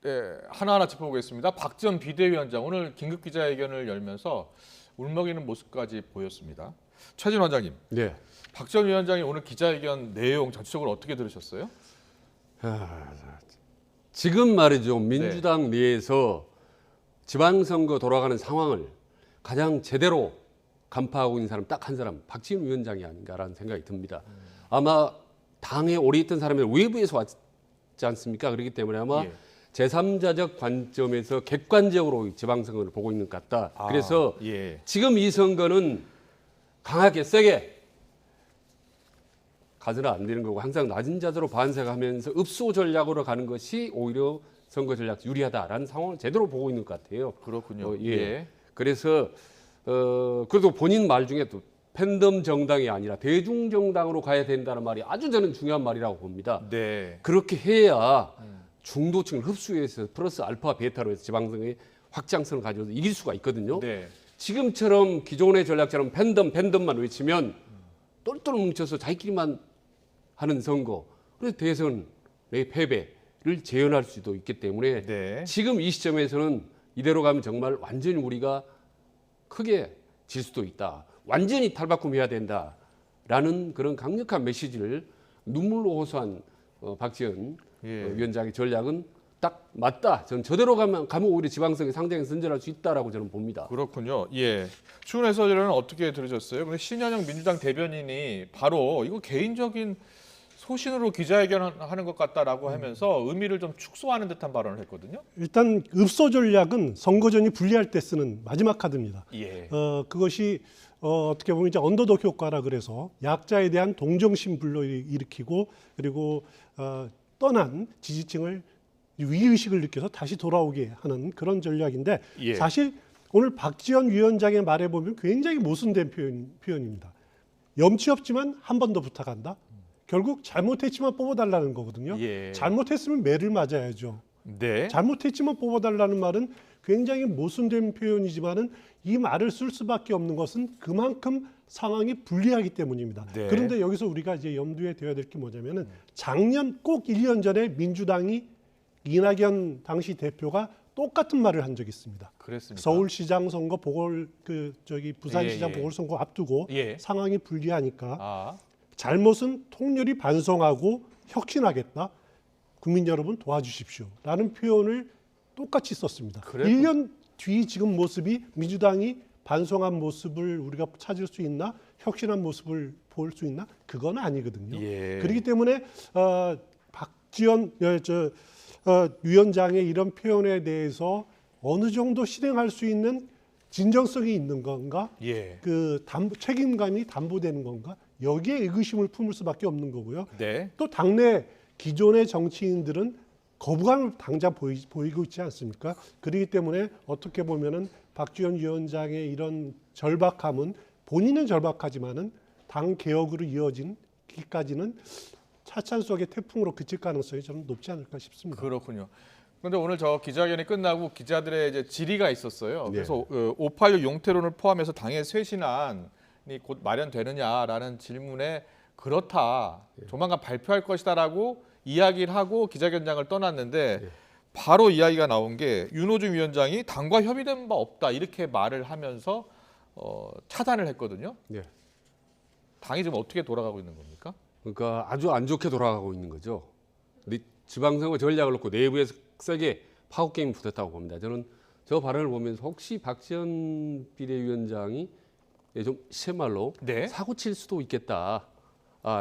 네, 하나하나 짚어보겠습니다. 박지원 비대위원장 오늘 긴급 기자회견을 열면서 울먹이는 모습까지 보였습니다. 최진 원장님, 네. 박지원 위원장이 오늘 기자회견 내용 전체적으로 어떻게 들으셨어요? 지금 말이죠. 민주당 내에서 지방선거 돌아가는 상황을 가장 제대로 간파하고 있는 사람 딱 한 사람, 박지원 위원장이 아닌가라는 생각이 듭니다. 아마 당에 오래 있던 사람이 외부에서 왔지 않습니까? 그렇기 때문에 아마 제3자적 관점에서 객관적으로 지방선거를 보고 있는 것 같다. 그래서 지금 이 선거는 강하게 세게 가서는 안 되는 거고 항상 낮은 자세로 반색하면서 읍소 전략으로 가는 것이 오히려 선거 전략 유리하다라는 상황을 제대로 보고 있는 것 같아요. 그렇군요. 그래서 그래도 본인 말 중에 또 팬덤 정당이 아니라 대중 정당으로 가야 된다는 말이 아주 저는 중요한 말이라고 봅니다. 그렇게 해야 중도층을 흡수해서 플러스 알파 베타로 해서 지방선거의 확장성을 가져서 이길 수가 있거든요. 지금처럼 기존의 전략처럼 팬덤만 외치면 똘똘 뭉쳐서 자기끼리만 하는 선거, 그래서 대선의 패배를 재현할 수도 있기 때문에 지금 이 시점에서는 이대로 가면 정말 완전히 우리가 크게 질 수도 있다. 완전히 탈바꿈해야 된다라는 그런 강력한 메시지를 눈물로 호소한 박지원 위원장의 전략은 딱 맞다. 저는 저대로 가면 오히려 지방선거 상당히 선전할 수 있다라고 저는 봅니다. 그렇군요. 추은 해설위원은 어떻게 들으셨어요? 근데 신현영 민주당 대변인이 바로 이거 개인적인 소신으로 기자회견하는 것 같다라고 하면서 의미를 좀 축소하는 듯한 발언을 했거든요. 일단 읍소 전략은 선거전이 불리할 때 쓰는 마지막 카드입니다. 그것이 어떻게 보면 이제 언더독 효과라 그래서 약자에 대한 동정심 불러일으키고 그리고 떠난 지지층을 위의식을 느껴서 다시 돌아오게 하는 그런 전략인데 사실 오늘 박지원 위원장의 말에 보면 굉장히 모순된 표현입니다. 염치 없지만 한 번 더 부탁한다. 결국 잘못했지만 뽑아달라는 거거든요. 잘못했으면 매를 맞아야죠. 잘못했지만 뽑아달라는 말은 굉장히 모순된 표현이지만은 이 말을 쓸 수밖에 없는 것은 그만큼 상황이 불리하기 때문입니다. 그런데 여기서 우리가 이제 염두에 둬야 될 게 뭐냐면은 작년 꼭 1년 전에 민주당이 이낙연 당시 대표가 똑같은 말을 한 적이 있습니다. 그랬습니까? 서울시장 선거 부산시장 보궐선거 앞두고 상황이 불리하니까 잘못은 통렬히 반성하고 혁신하겠다. 국민 여러분 도와주십시오. 라는 표현을 똑같이 썼습니다. 1년 뒤 지금 모습이 민주당이 반성한 모습을 우리가 찾을 수 있나? 혁신한 모습을 볼 수 있나? 그건 아니거든요. 그렇기 때문에 박지원 위원장의 이런 표현에 대해서 어느 정도 실행할 수 있는 진정성이 있는 건가? 책임감이 담보되는 건가? 여기에 의구심을 품을 수밖에 없는 거고요. 또 당내 기존의 정치인들은 거부감을 당장 보이고 있지 않습니까? 그렇기 때문에 어떻게 보면은 박지원 위원장의 이런 절박함은 본인은 절박하지만은 당 개혁으로 이어진 기까지는 차찬 속의 태풍으로 그칠 가능성이 저는 높지 않을까 싶습니다. 그렇군요. 그런데 오늘 저 기자회견이 끝나고 기자들의 이제 질의가 있었어요. 그래서 586 용태론을 포함해서 당의 쇄신안이 곧 마련되느냐라는 질문에 그렇다. 조만간 발표할 것이다라고 이야기를 하고 기자회견장을 떠났는데 바로 이야기가 나온 게 윤호중 위원장이 당과 협의된 바 없다 이렇게 말을 하면서 차단을 했거든요. 당이 지금 어떻게 돌아가고 있는 겁니까? 그러니까 아주 안 좋게 돌아가고 있는 거죠. 지방선거 전략을 놓고 내부에서 세게 파워게임 붙었다고 봅니다. 저는 저 발언을 보면서 혹시 박지원 비대위원장이 좀 새말로 사고 칠 수도 있겠다.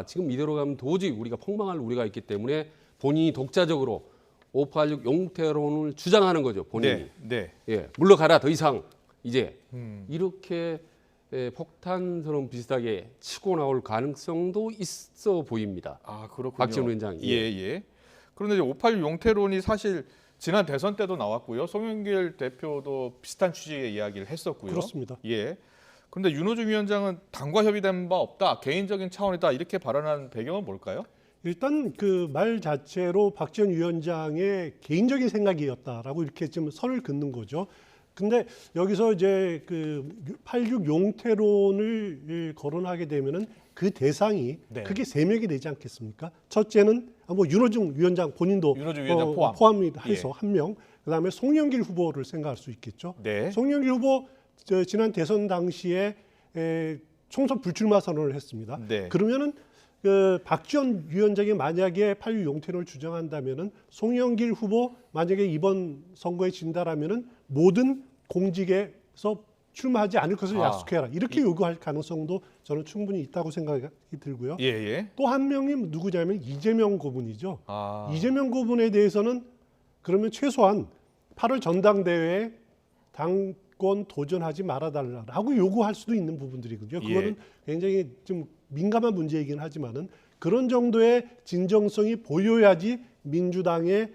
지금 이대로 가면 도저히 우리가 폭망할 우려가 있기 때문에 본인이 독자적으로 586 용태론을 주장하는 거죠. 본인이. 물러가라 더 이상 이제 이렇게 폭탄처럼 비슷하게 치고 나올 가능성도 있어 보입니다. 아, 그렇군요. 박지원 위원장이. 예. 그런데 이제 5.86 용태론이 사실 지난 대선 때도 나왔고요. 송영길 대표도 비슷한 취지의 이야기를 했었고요. 그렇습니다. 예. 그런데 윤호중 위원장은 당과 협의된 바 없다, 개인적인 차원이다 이렇게 발언한 배경은 뭘까요? 일단 그 말 자체로 박지원 위원장의 개인적인 생각이었다라고 이렇게 좀 선을 긋는 거죠. 근데 여기서 이제 그 86 용태론을 거론하게 되면은 그 대상이 크게 세 명이 되지 않겠습니까? 첫째는 뭐 윤호중 위원장 본인도 윤호중 위원장 포함이 해서 한 명, 그다음에 송영길 후보를 생각할 수 있겠죠. 송영길 후보 지난 대선 당시에 총선 불출마 선언을 했습니다. 그러면은 그 박지원 위원장이 만약에 86 용태론을 주장한다면은 송영길 후보 만약에 이번 선거에 진다라면은 모든 공직에서 출마하지 않을 것을 약속해라 이렇게 요구할 가능성도 저는 충분히 있다고 생각이 들고요. 또 한 명이 누구냐면 이재명 고문이죠. 이재명 고문에 대해서는 그러면 최소한 8월 전당대회에 당권 도전하지 말아달라고 요구할 수도 있는 부분들이거든요. 그거는 굉장히 좀 민감한 문제이긴 하지만은 그런 정도의 진정성이 보여야지 민주당의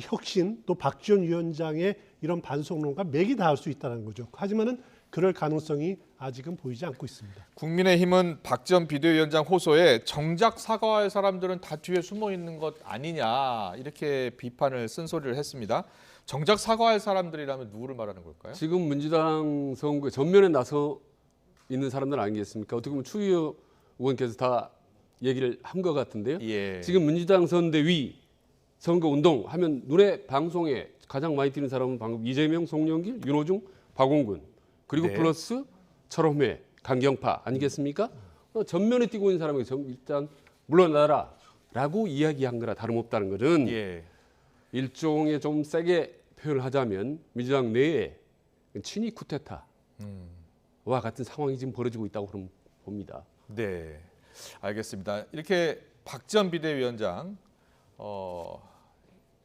혁신 또 박지원 위원장의 이런 반성론과 맥이 닿을 수 있다는 거죠. 하지만은 그럴 가능성이 아직은 보이지 않고 있습니다. 국민의힘은 박지원 비대위원장 호소에 정작 사과할 사람들은 다 뒤에 숨어 있는 것 아니냐 이렇게 비판을 쓴소리를 했습니다. 정작 사과할 사람들이라면 누구를 말하는 걸까요? 지금 민주당 선거에 전면에 나서 있는 사람들 아니겠습니까? 어떻게 보면 추 의원께서 다 얘기를 한 것 같은데요. 지금 민주당 선대위 선거운동 하면 눈에 방송에 가장 많이 띄는 사람은 방금 이재명, 송영길, 윤호중, 박원군 그리고 플러스 철험회, 강경파 아니겠습니까? 전면에 뛰고 있는 사람에게 일단 물러나라 라고 이야기한 거라 다름없다는 것은 일종의 좀 세게 표현을 하자면 민주당 내에 친위 쿠데타와 같은 상황이 지금 벌어지고 있다고 봅니다. 네, 알겠습니다. 이렇게 박지원 비대위원장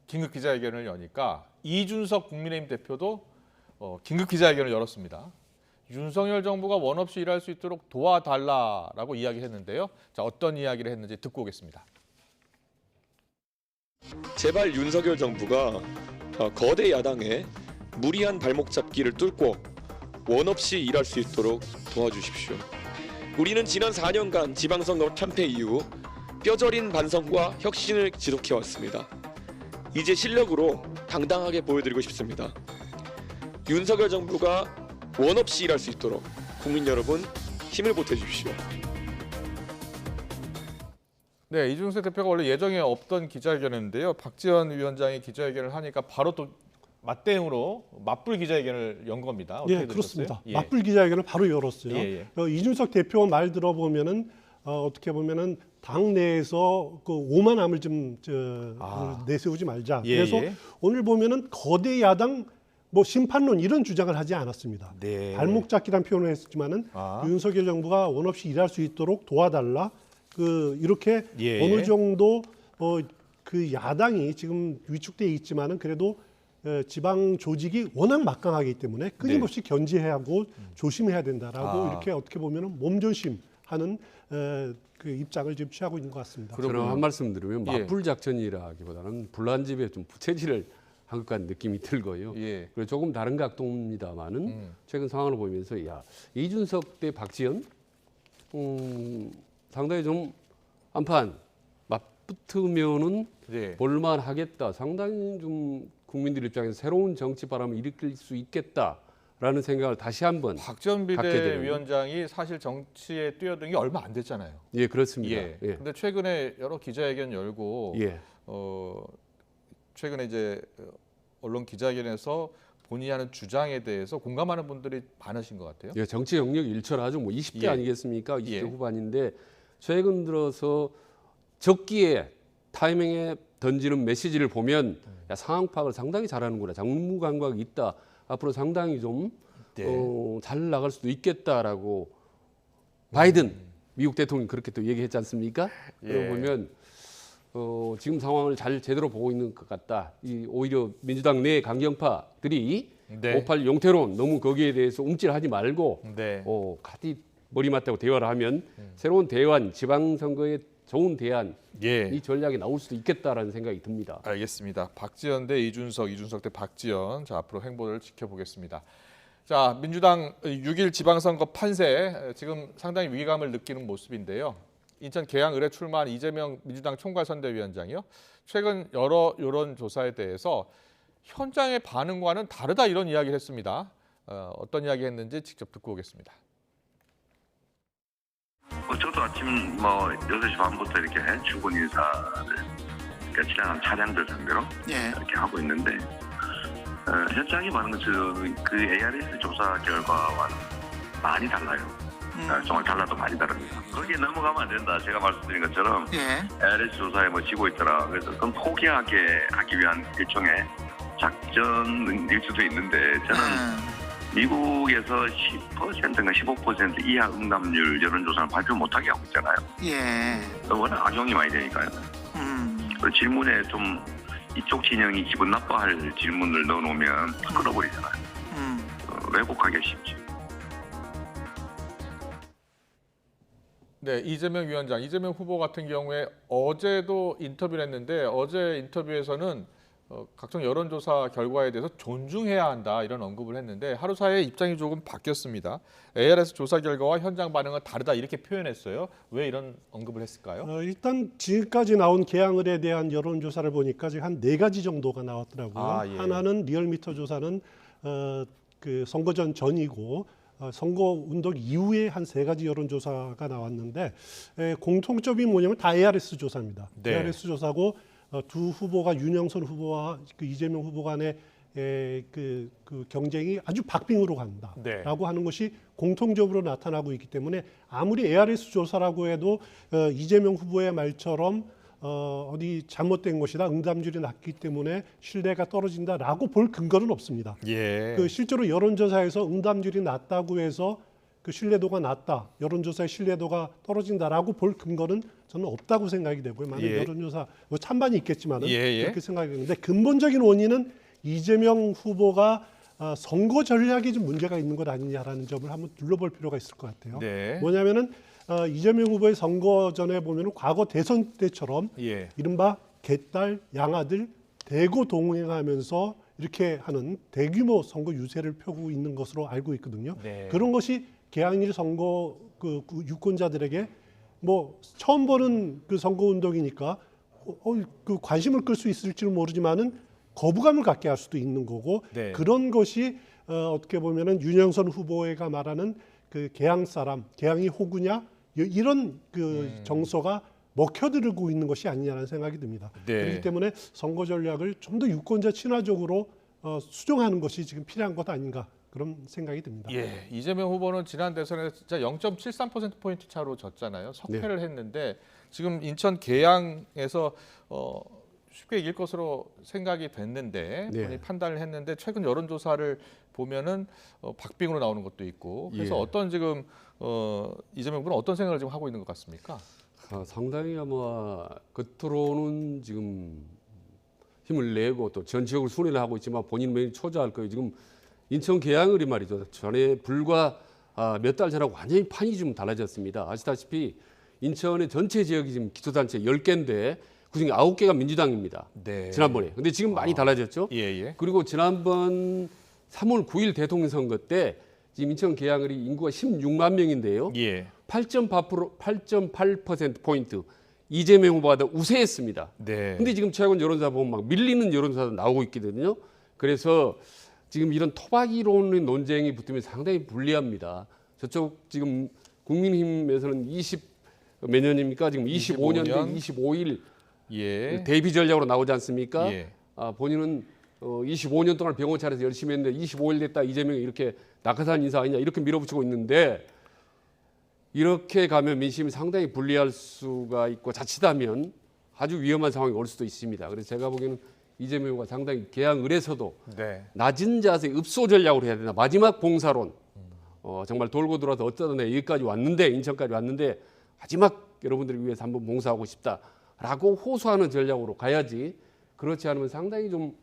긴급 기자회견을 여니까 이준석 국민의힘 대표도 긴급 기자회견을 열었습니다. 윤석열 정부가 원 없이 일할 수 있도록 도와달라라고 이야기했는데요. 자, 어떤 이야기를 했는지 듣고 오겠습니다. 제발 윤석열 정부가 거대 야당의 무리한 발목 잡기를 뚫고 원 없이 일할 수 있도록 도와주십시오. 우리는 지난 4년간 지방선거 참패 이후 뼈저린 반성과 혁신을 지속해왔습니다. 이제 실력으로 당당하게 보여드리고 싶습니다. 윤석열 정부가 원 없이 일할 수 있도록 국민 여러분 힘을 보태주십시오. 네, 이준석 대표가 원래 예정에 없던 기자회견이었는데요. 박지원 위원장이 기자회견을 하니까 바로 또 맞대응으로 맞불 기자회견을 연 겁니다. 어떻게 그렇습니다. 들으셨어요? 맞불 기자회견을 바로 열었어요. 이준석 대표 말 들어보면은 어떻게 보면은 당 내에서 그 오만함을 좀 내세우지 말자. 그래서 오늘 보면은 거대 야당 뭐 심판론 이런 주장을 하지 않았습니다. 발목 잡기란 표현을 했지만은 윤석열 정부가 원 없이 일할 수 있도록 도와달라. 이렇게 어느 정도 그 야당이 지금 위축돼 있지만은 그래도 지방 조직이 워낙 막강하기 때문에 끊임없이 견제해야 하고 조심해야 된다라고 이렇게 어떻게 보면은 몸조심하는 그 입장을 지금 취하고 있는 것 같습니다. 그럼 한 말씀 드리면 맞불 작전이라기보다는 불난집에 좀 부채질을 한 것 같은 느낌이 들고요. 그리고 조금 다른 각도입니다만은 최근 상황을 보면서 이준석 대 박지원 상당히 좀 한판 맞붙으면은 볼만하겠다. 상당히 좀 국민들 입장에서 새로운 정치 바람을 일으킬 수 있겠다라는 생각을 다시 한번 박지원 비대위원장이 사실 정치에 뛰어든 게 얼마 안 됐잖아요. 예, 그렇습니다. 근데 최근에 여러 기자회견 열고 최근에 이제 언론 기자회견에서 본인이 하는 주장에 대해서 공감하는 분들이 많으신 것 같아요. 예, 정치 영역 일철하죠. 뭐 20대 아니겠습니까? 20대 후반인데 최근 들어서 적기에 타이밍에 던지는 메시지를 보면 상황 파악을 상당히 잘하는구나. 정무 감각이 있다. 앞으로 상당히 좀 잘 나갈 수도 있겠다라고 바이든 미국 대통령이 그렇게 또 얘기했지 않습니까? 그러고 보면 지금 상황을 제대로 보고 있는 것 같다. 오히려 민주당 내 강경파들이 네. 5.18 용태론 너무 거기에 대해서 움찔하지 말고 네. 같이 머리 맞대고 대화를 하면 새로운 대안, 지방선거에 좋은 대안 이 전략이 나올 수도 있겠다라는 생각이 듭니다. 알겠습니다. 박지원 대 이준석, 이준석 대 박지원. 자, 앞으로 행보를 지켜보겠습니다. 자, 민주당 6.1 지방선거 판세 지금 상당히 위기감을 느끼는 모습인데요. 인천 계양 을에 출마한 이재명 민주당 총괄선대위원장이요. 최근 여러 여론조사에 대해서 현장의 반응과는 다르다 이런 이야기를 했습니다. 어떤 이야기 했는지 직접 듣고 오겠습니다. 저도 아침 6시 반부터 이렇게 출근 인사를 지나간 차량들 상대로 이렇게 하고 있는데 현장에 많은 그 ARS 조사 결과와는 많이 달라요. 정말 달라도 많이 다릅니다. 거기에 넘어가면 안 된다. 제가 말씀드린 것처럼 ARS 조사에 지고 있더라. 그래서 그건 포기하게 하기 위한 일종의 작전일 수도 있는데 저는 미국에서 10%인가 15% 이하 응답률 여론조사를 발표 못하게 하고 있잖아요. 워낙 악용이 많이 되니까요. 질문에 좀 이쪽 진영이 기분 나빠할 질문을 넣어놓으면 끌어버리잖아요. 왜곡하기 쉽지. 네, 이재명 위원장, 이재명 후보 같은 경우에 어제도 인터뷰를 했는데 어제 인터뷰에서는 각종 여론조사 결과에 대해서 존중해야 한다 이런 언급을 했는데 하루 사이에 입장이 조금 바뀌었습니다. ARS 조사 결과와 현장 반응은 다르다 이렇게 표현했어요. 왜 이런 언급을 했을까요? 일단 지금까지 나온 계양을에 대한 여론조사를 보니까 지금 한 4가지 정도가 나왔더라고요. 하나는 리얼미터 조사는 그 선거전 전이고 선거 운동 이후에 한 3가지 여론조사가 나왔는데 공통점이 뭐냐면 다 ARS 조사입니다. ARS 조사고 두 후보가 윤영선 후보와 그 이재명 후보 간의 그 경쟁이 아주 박빙으로 간다라고 하는 것이 공통적으로 나타나고 있기 때문에 아무리 ARS 조사라고 해도 이재명 후보의 말처럼 어디 잘못된 것이다, 응답률이 낮기 때문에 신뢰가 떨어진다라고 볼 근거는 없습니다. 그 실제로 여론조사에서 응답률이 낮다고 해서 그 신뢰도가 낮다, 여론조사의 신뢰도가 떨어진다라고 볼 근거는 저는 없다고 생각이 되고요. 많은 여론조사 찬반이 있겠지만은 그렇게 생각이 되는데 근본적인 원인은 이재명 후보가 선거 전략에 좀 문제가 있는 것 아니냐라는 점을 한번 둘러볼 필요가 있을 것 같아요. 뭐냐면은 이재명 후보의 선거 전에 보면은 과거 대선 때처럼 이른바 개딸, 양아들 대거 동행하면서 이렇게 하는 대규모 선거 유세를 펴고 있는 것으로 알고 있거든요. 그런 것이 계양일 선거 그 유권자들에게 뭐 처음 보는 그 선거 운동이니까 그 관심을 끌 수 있을지는 모르지만은 거부감을 갖게 할 수도 있는 거고 그런 것이 어떻게 보면은 윤영선 후보가 말하는 그 계양 사람, 계양이 호구냐 이런 그 정서가 먹혀들고 있는 것이 아니냐는 생각이 듭니다. 그렇기 때문에 선거 전략을 좀 더 유권자 친화적으로 수정하는 것이 지금 필요한 것 아닌가. 그런 생각이 듭니다. 이재명 후보는 지난 대선에서 진짜 0.73%포인트 차로 졌잖아요. 석패를 했는데 지금 인천 계양에서 쉽게 이길 것으로 생각이 됐는데 본인이 판단을 했는데 최근 여론조사를 보면은 박빙으로 나오는 것도 있고 그래서 어떤 지금 이재명 후보는 어떤 생각을 지금 하고 있는 것 같습니까? 상당히 아마 겉으로는 지금 힘을 내고 또 전체적으로 순회를 하고 있지만 본인 매일 초조할 거예요. 지금 인천 계양을이 말이죠. 전에 불과 몇 달 전하고 완전히 판이 좀 달라졌습니다. 아시다시피 인천의 전체 지역이 지금 기초단체 10개인데 그중에 9개가 민주당입니다. 지난번에. 근데 지금 많이 달라졌죠. 그리고 지난번 3월 9일 대통령 선거 때 지금 인천 계양을이 인구가 16만 명인데요. 8.8%포인트 이재명 후보보다 우세했습니다. 근데 지금 최근 여론조사 보면 막 밀리는 여론조사도 나오고 있거든요. 그래서 지금 이런 토박이론의 논쟁이 붙으면 상당히 불리합니다. 저쪽 지금 국민의힘에서는 20몇 년입니까? 지금 25년 25일 대비 전략으로 나오지 않습니까? 본인은 25년 동안 병원 차려서 열심히 했는데 25일 됐다 이재명이 이렇게 낙하산 인사 아니냐 이렇게 밀어붙이고 있는데 이렇게 가면 민심이 상당히 불리할 수가 있고 자칫하면 아주 위험한 상황이 올 수도 있습니다. 그래서 제가 보기에는 이재명 후보가 상당히 계양을에서도 낮은 자세 읍소 전략으로 해야 되나 마지막 봉사론 정말 돌고 돌아서 어쩌다 내 여기까지 왔는데 인천까지 왔는데 마지막 여러분들을 위해서 한번 봉사하고 싶다라고 호소하는 전략으로 가야지 그렇지 않으면 상당히 좀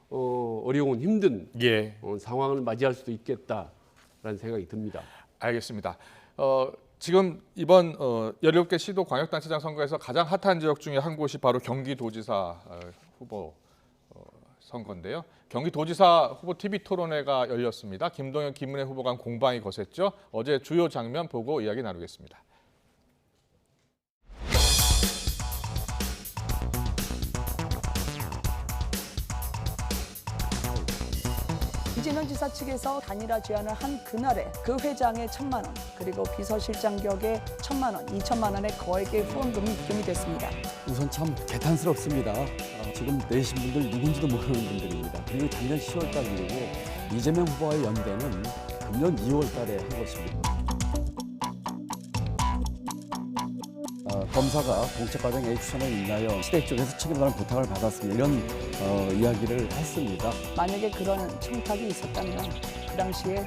어려운 힘든 예. 상황을 맞이할 수도 있겠다라는 생각이 듭니다. 알겠습니다. 지금 이번 17개 시도 광역단체장 선거에서 가장 핫한 지역 중에 한 곳이 바로 경기도지사 후보 선거인데요. 경기도지사 후보 TV 토론회가 열렸습니다. 김동연, 김은혜 후보 간 공방이 거셌죠. 어제 주요 장면 보고 이야기 나누겠습니다. 이재명 지사 측에서 단일화 제안을 한 그날에 그 회장에 1,000만 원, 그리고 비서실장 격에 1,000만 원, 2천만 원의 거액의 후원금이 입금이 됐습니다. 우선 참 개탄스럽습니다. 지금 내신 분들 누군지도 모르는 분들입니다. 그리고 작년 10월 달 이후고 이재명 후보와의 연대는 금년 2월 달에 한 것입니다. 검사가 공책 과정 A 추천을 인하여 시댁 쪽에서 책임다는 부탁을 받았습니다. 이런 이야기를 했습니다. 만약에 그런 청탁이 있었다면 그 당시에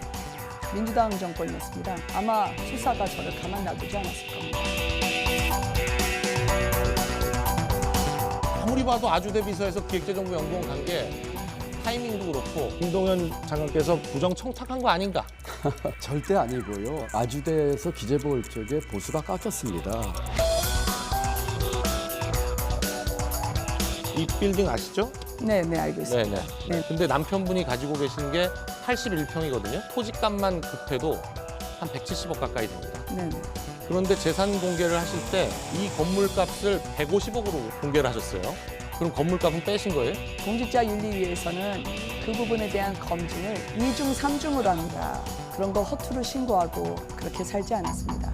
민주당 정권이었습니다. 아마 수사가 저를 가만 놔두지 않았을 겁니다. 아무리 봐도 아주대 비서에서 기획재정부 연구원 관계 타이밍도 그렇고 김동연 장관께서 부정 청탁한 거 아닌가? 절대 아니고요. 아주대에서 기재부월 쪽에 보수가 깎였습니다. 이 빌딩 아시죠? 네, 알고 있습니다. 네. 근데 남편분이 가지고 계신 게 81평이거든요. 토지값만 급해도 한 170억 가까이 됩니다. 네. 그런데 재산 공개를 하실 때 이 건물값을 150억으로 공개를 하셨어요. 그럼 건물값은 빼신 거예요? 공직자윤리위에서는 그 부분에 대한 검증을 2중, 3중으로 합니다. 그런 거 허투루 신고하고 그렇게 살지 않았습니다.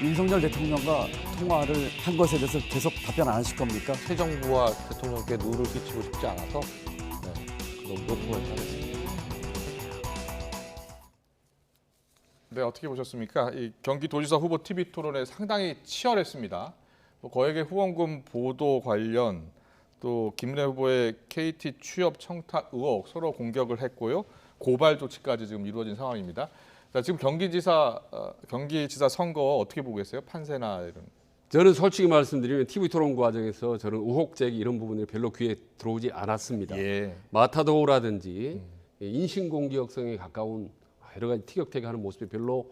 윤석열 대통령과 통화를 한 것에 대해서 계속 답변 안 하실 겁니까? 새 정부와 대통령께 누를 끼치고 싶지 않아서 너무 높은 걸 하겠습니다. 네, 어떻게 보셨습니까? 이 경기도지사 후보 TV 토론회 상당히 치열했습니다. 거액의 후원금 보도 관련 또 김은혜 후보의 KT 취업 청탁 의혹 서로 공격을 했고요. 고발 조치까지 지금 이루어진 상황입니다. 자, 지금 경기지사 선거 어떻게 보고 계세요? 판세나 이런. 저는 솔직히 말씀드리면 TV 토론 과정에서 저는 의혹 제기 이런 부분이 별로 귀에 들어오지 않았습니다. 예. 마타도라든지 인신공격성에 가까운 여러 가지 티격태격하는 모습이 별로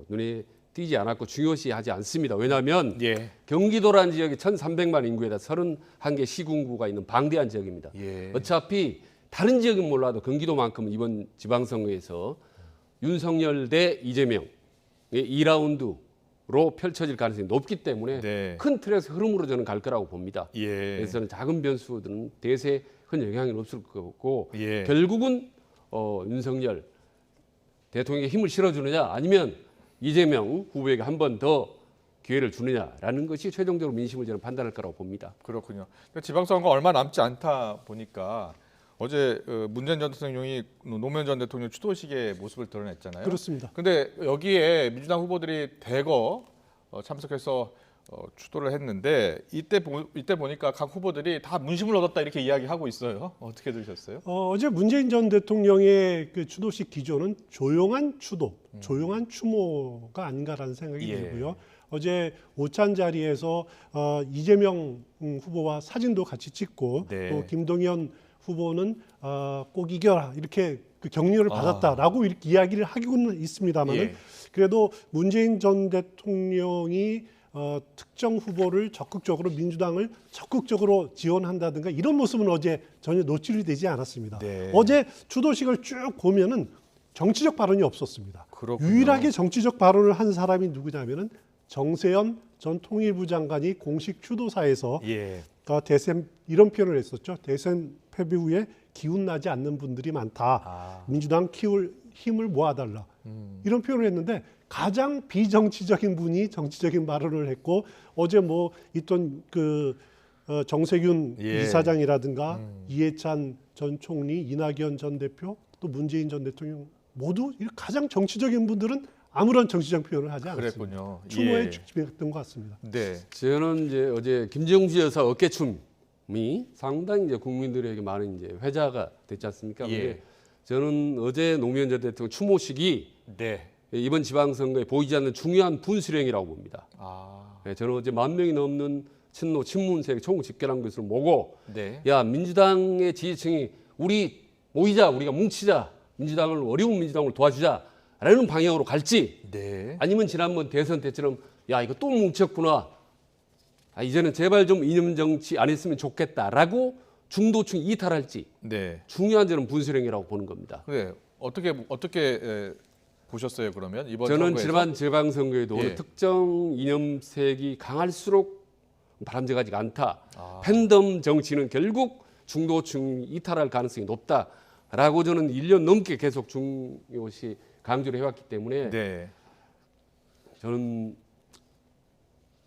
눈에 띄지 않았고 중요시하지 않습니다. 왜냐하면 경기도라는 지역이 1,300만 인구에다 31개 시군구가 있는 방대한 지역입니다. 어차피 다른 지역은 몰라도 경기도만큼은 이번 지방선거에서 윤석열 대 이재명의 2라운드로 펼쳐질 가능성이 높기 때문에 큰 틀에서 흐름으로 저는 갈 거라고 봅니다. 그래서 저는 작은 변수들은 대세에 큰 영향이 없을 거고 결국은 윤석열 대통령에게 힘을 실어주느냐 아니면 이재명 후보에게 한 번 더 기회를 주느냐라는 것이 최종적으로 민심을 저는 판단할 거라고 봅니다. 그렇군요. 지방선거 얼마 남지 않다 보니까 어제 문재인 전 대통령이 노무현 전 대통령 추도식의 모습을 드러냈잖아요. 그렇습니다. 근데 여기에 민주당 후보들이 대거 참석해서 추도를 했는데 이때 보니까 각 후보들이 다 문심을 얻었다 이렇게 이야기하고 있어요. 어떻게 들으셨어요? 어제 문재인 전 대통령의 그 추도식 기조는 조용한 추도, 조용한 추모가 아닌가라는 생각이 들고요. 어제 오찬 자리에서 이재명 후보와 사진도 같이 찍고 또 김동연 후보는 꼭 이겨라 이렇게 그 격려를 받았다라고 이렇게 이야기를 하고는 있습니다만 그래도 문재인 전 대통령이 특정 후보를 적극적으로 민주당을 적극적으로 지원한다든가 이런 모습은 어제 전혀 노출이 되지 않았습니다. 어제 추도식을 쭉 보면은 정치적 발언이 없었습니다. 그렇군요. 유일하게 정치적 발언을 한 사람이 누구냐면은 정세현 전 통일부 장관이 공식 추도사에서 대선 이런 표현을 했었죠. 대선 패배 후에 기운 나지 않는 분들이 많다. 민주당 키울 힘을 모아달라. 이런 표현을 했는데 가장 비정치적인 분이 정치적인 발언을 했고 어제 뭐 있던 그 정세균 이사장이라든가 이해찬 전 총리, 이낙연 전 대표, 또 문재인 전 대통령 모두 가장 정치적인 분들은 아무런 정치적 표현을 하지 않았습니다. 그랬군요. 추모에 집중했던 것 같습니다. 저는 이제 어제 김정수 여사 어깨춤이 상당히 이제 국민들에게 많은 이제 회자가 됐지 않습니까? 근데 저는 어제 노무현 전 대통령 추모식이 이번 지방선거에 보이지 않는 중요한 분수령이라고 봅니다. 저는 어제 10,000명이 넘는 친노 친문 세력 총집결한 것으로 보고 네. 야 민주당의 지지층이 우리 모이자 우리가 뭉치자 민주당을 어려운 민주당을 도와주자라는 방향으로 갈지 네. 아니면 지난번 대선 때처럼 야 이거 또 뭉쳤구나 이제는 제발 좀 이념 정치 안 했으면 좋겠다라고 중도층 이탈할지 네. 중요한 점은 분수령이라고 보는 겁니다. 그래 어떻게 보셨어요 그러면 이번 저는 선거에서? 지난 지방선거에도 예. 특정 이념색이 강할수록 바람직하지가 않다. 팬덤 정치는 결국 중도층 이탈할 가능성이 높다라고 저는 1년 넘게 계속 중요시 강조를 해왔기 때문에 네. 저는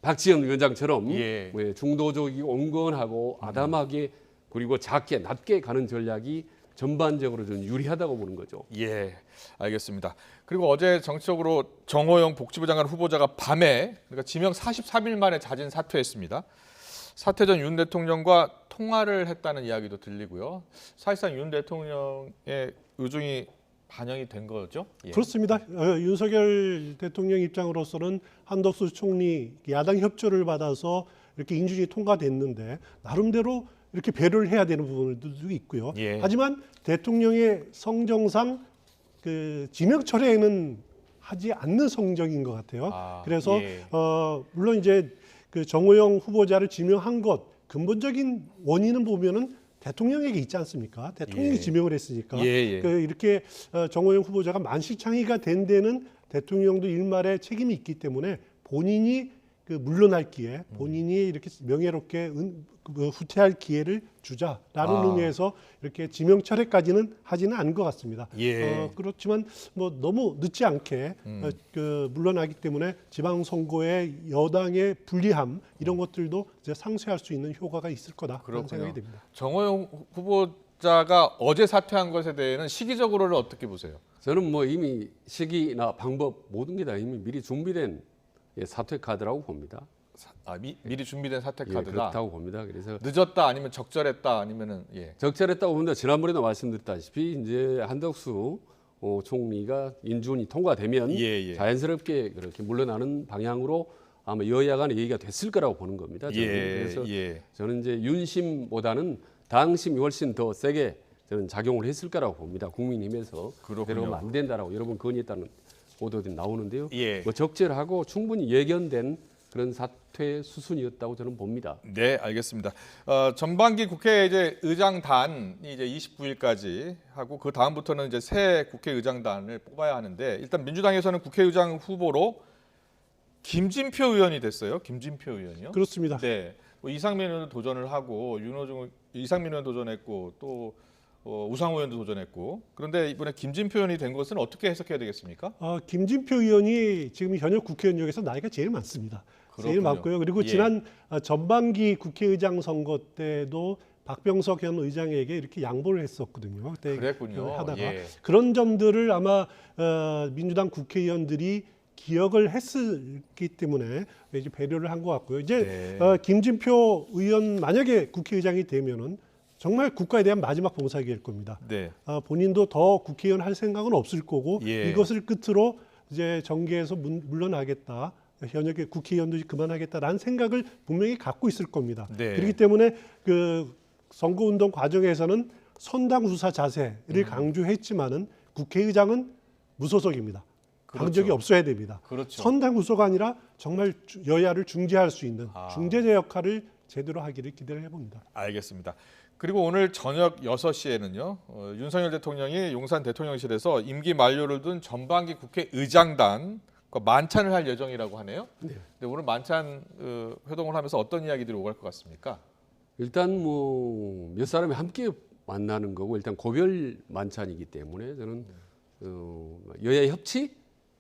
박지원 위원장처럼 예. 중도적이고 온건하고 아담하게 그리고 작게 낮게 가는 전략이 전반적으로 저는 유리하다고 보는 거죠. 예, 알겠습니다. 그리고 어제 정치적으로 정호영 복지부 장관 후보자가 밤에 그러니까 지명 43일 만에 자진 사퇴했습니다. 사퇴 전 윤 대통령과 통화를 했다는 이야기도 들리고요. 사실상 윤 대통령의 의중이 반영이 된 거죠? 예. 그렇습니다. 윤석열 대통령 입장으로서는 한덕수 총리 야당 협조를 받아서 이렇게 인준이 통과됐는데 나름대로 이렇게 배려를 해야 되는 부분들도 있고요. 예. 하지만 대통령의 성정상 그 지명 철회는 하지 않는 성적인 것 같아요. 그래서 예. 물론 이제 그 정호영 후보자를 지명한 것 근본적인 원인은 보면은 대통령에게 있지 않습니까? 대통령이 예. 지명을 했으니까 예. 이렇게 정호영 후보자가 만시창이가 된 데는 대통령도 일말의 책임이 있기 때문에 본인이 그 물러날 기회, 본인이 이렇게 명예롭게 후퇴할 기회를 주자라는 의미에서 이렇게 지명 철회까지는 하지는 않은 것 같습니다. 예. 그렇지만 뭐 너무 늦지 않게 물러나기 때문에 지방선거의 여당의 불리함 이런 것들도 이제 상쇄할 수 있는 효과가 있을 거다 그런 생각이 듭니다. 정호영 후보자가 어제 사퇴한 것에 대해서는 시기적으로는 어떻게 보세요? 저는 뭐 이미 시기나 방법 모든 게 다 이미 미리 준비된 사퇴 카드라고 봅니다. 미리 준비된 사퇴 카드다. 그렇다고 봅니다. 그래서 늦었다 아니면 적절했다 아니면은 적절했다고 봅니다. 지난번에도 말씀드렸다시피 이제 한덕수 총리가 인준이 통과되면 자연스럽게 그렇게 물러나는 방향으로 아마 여야 간의 얘기가 됐을 거라고 보는 겁니다. 저는. 그래서 저는 이제 윤심보다는 당심이 훨씬 더 세게 저는 작용을 했을 거라고 봅니다. 국민힘에서 그대로 안 된다라고 여러 번 건의했다는 보도들이 나오는데요. 뭐 적절하고 충분히 예견된 그런 사퇴 수순이었다고 저는 봅니다. 네, 알겠습니다. 전반기 국회 이제 의장단이 이제 29일까지 하고 그 다음부터는 이제 새 국회의장단을 뽑아야 하는데 일단 민주당에서는 국회의장 후보로 김진표 의원이 됐어요. 김진표 의원이요? 그렇습니다. 네, 뭐 이상민 의원도 도전을 하고 이상민 의원 도전했고 또 우상호 의원도 도전했고 그런데 이번에 김진표 의원이 된 것은 어떻게 해석해야 되겠습니까? 김진표 의원이 지금 현역 국회의원 중에서 나이가 제일 많습니다. 제일 많고요. 그리고 지난 전반기 국회의장 선거 때도 박병석 현 의장에게 이렇게 양보를 했었거든요. 그때 그랬군요. 하다가 그런 점들을 아마 민주당 국회의원들이 기억을 했기 때문에 이제 배려를 한 것 같고요. 이제 김진표 의원 만약에 국회의장이 되면은 정말 국가에 대한 마지막 봉사기일 겁니다. 본인도 더 국회의원 할 생각은 없을 거고 이것을 끝으로 이제 정계에서 물러나겠다. 현역의 국회의원도 그만하겠다라는 생각을 분명히 갖고 있을 겁니다. 그렇기 때문에 그 선거운동 과정에서는 선당 후사 자세를 강조했지만은 국회의장은 무소속입니다. 당적이 없어야 됩니다. 선당 후소가 아니라 정말 여야를 중재할 수 있는 중재자 역할을 제대로 하기를 기대를 해봅니다. 알겠습니다. 그리고 오늘 저녁 6시에는요. 윤석열 대통령이 용산 대통령실에서 임기 만료를 둔 전반기 국회의장단 만찬을 할 예정이라고 하네요. 근데 오늘 만찬 회동을 하면서 어떤 이야기들이 오갈 것 같습니까? 일단 뭐 몇 사람이 함께 만나는 거고 일단 고별 만찬이기 때문에 저는 여야 협치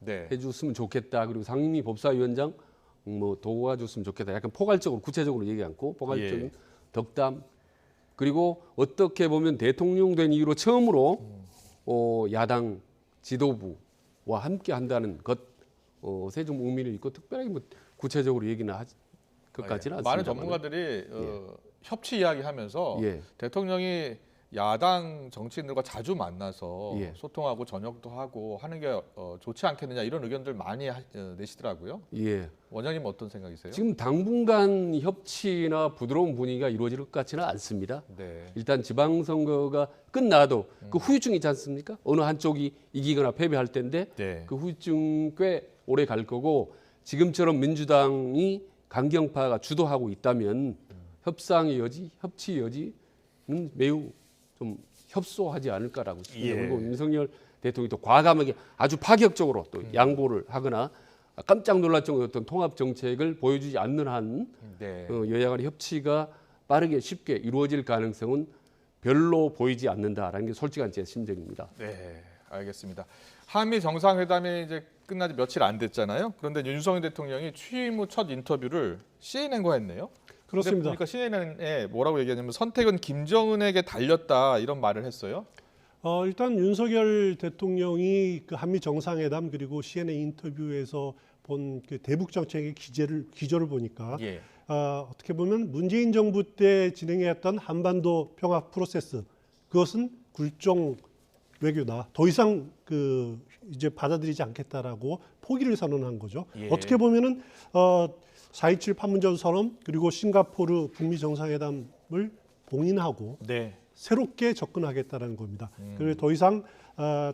해줬으면 좋겠다. 그리고 상임위 법사위원장 뭐 도와줬으면 좋겠다. 약간 포괄적으로 구체적으로 얘기 않고 포괄적인 덕담. 그리고 어떻게 보면 대통령 된 이후로 처음으로 야당 지도부와 함께 한다는 것에 좀 의미를 있고 특별하게 뭐 구체적으로 얘기는 할 것까지는 않습니다. 많은 전문가들이 협치 이야기하면서 대통령이 야당 정치인들과 자주 만나서 예. 소통하고 저녁도 하고 하는 게 좋지 않겠느냐 이런 의견들 많이 내시더라고요. 예. 원장님 어떤 생각이세요? 지금 당분간 협치나 부드러운 분위기가 이루어질 것 같지는 않습니다. 네. 일단 지방선거가 끝나도 그 후유증이 있지 않습니까? 어느 한쪽이 이기거나 패배할 텐데 네. 그 후유증 꽤 오래 갈 거고 지금처럼 민주당이 강경파가 주도하고 있다면 협상의 여지, 협치 여지는 매우 좀 협소하지 않을까라고 싶습니다. 예. 그리고 윤석열 대통령이 또 과감하게 아주 파격적으로 또 양보를 하거나 깜짝 놀랄 정도의 어떤 통합 정책을 보여주지 않는 한 네. 여야 간의 협치가 빠르게 쉽게 이루어질 가능성은 별로 보이지 않는다라는 게 솔직한 제 심정입니다. 네, 알겠습니다. 한미 정상회담이 이제 끝난 지 며칠 안 됐잖아요. 그런데 윤석열 대통령이 취임 후 첫 인터뷰를 CNN과 했네요. 그렇습니다. 그러니까 CNN에 뭐라고 얘기하냐면 선택은 김정은에게 달렸다 이런 말을 했어요. 일단 윤석열 대통령이 그 한미 정상회담 그리고 CNN 인터뷰에서 본 그 대북 정책의 기조를 보니까 예. 어떻게 보면 문재인 정부 때 진행했던 한반도 평화 프로세스 그것은 굴종 외교다. 더 이상 그 이제 받아들이지 않겠다라고 포기를 선언한 거죠. 예. 어떻게 보면은 4.27 판문점 선언 그리고 싱가포르 북미 정상회담을 봉인하고 네. 새롭게 접근하겠다는 겁니다. 그리고 더 이상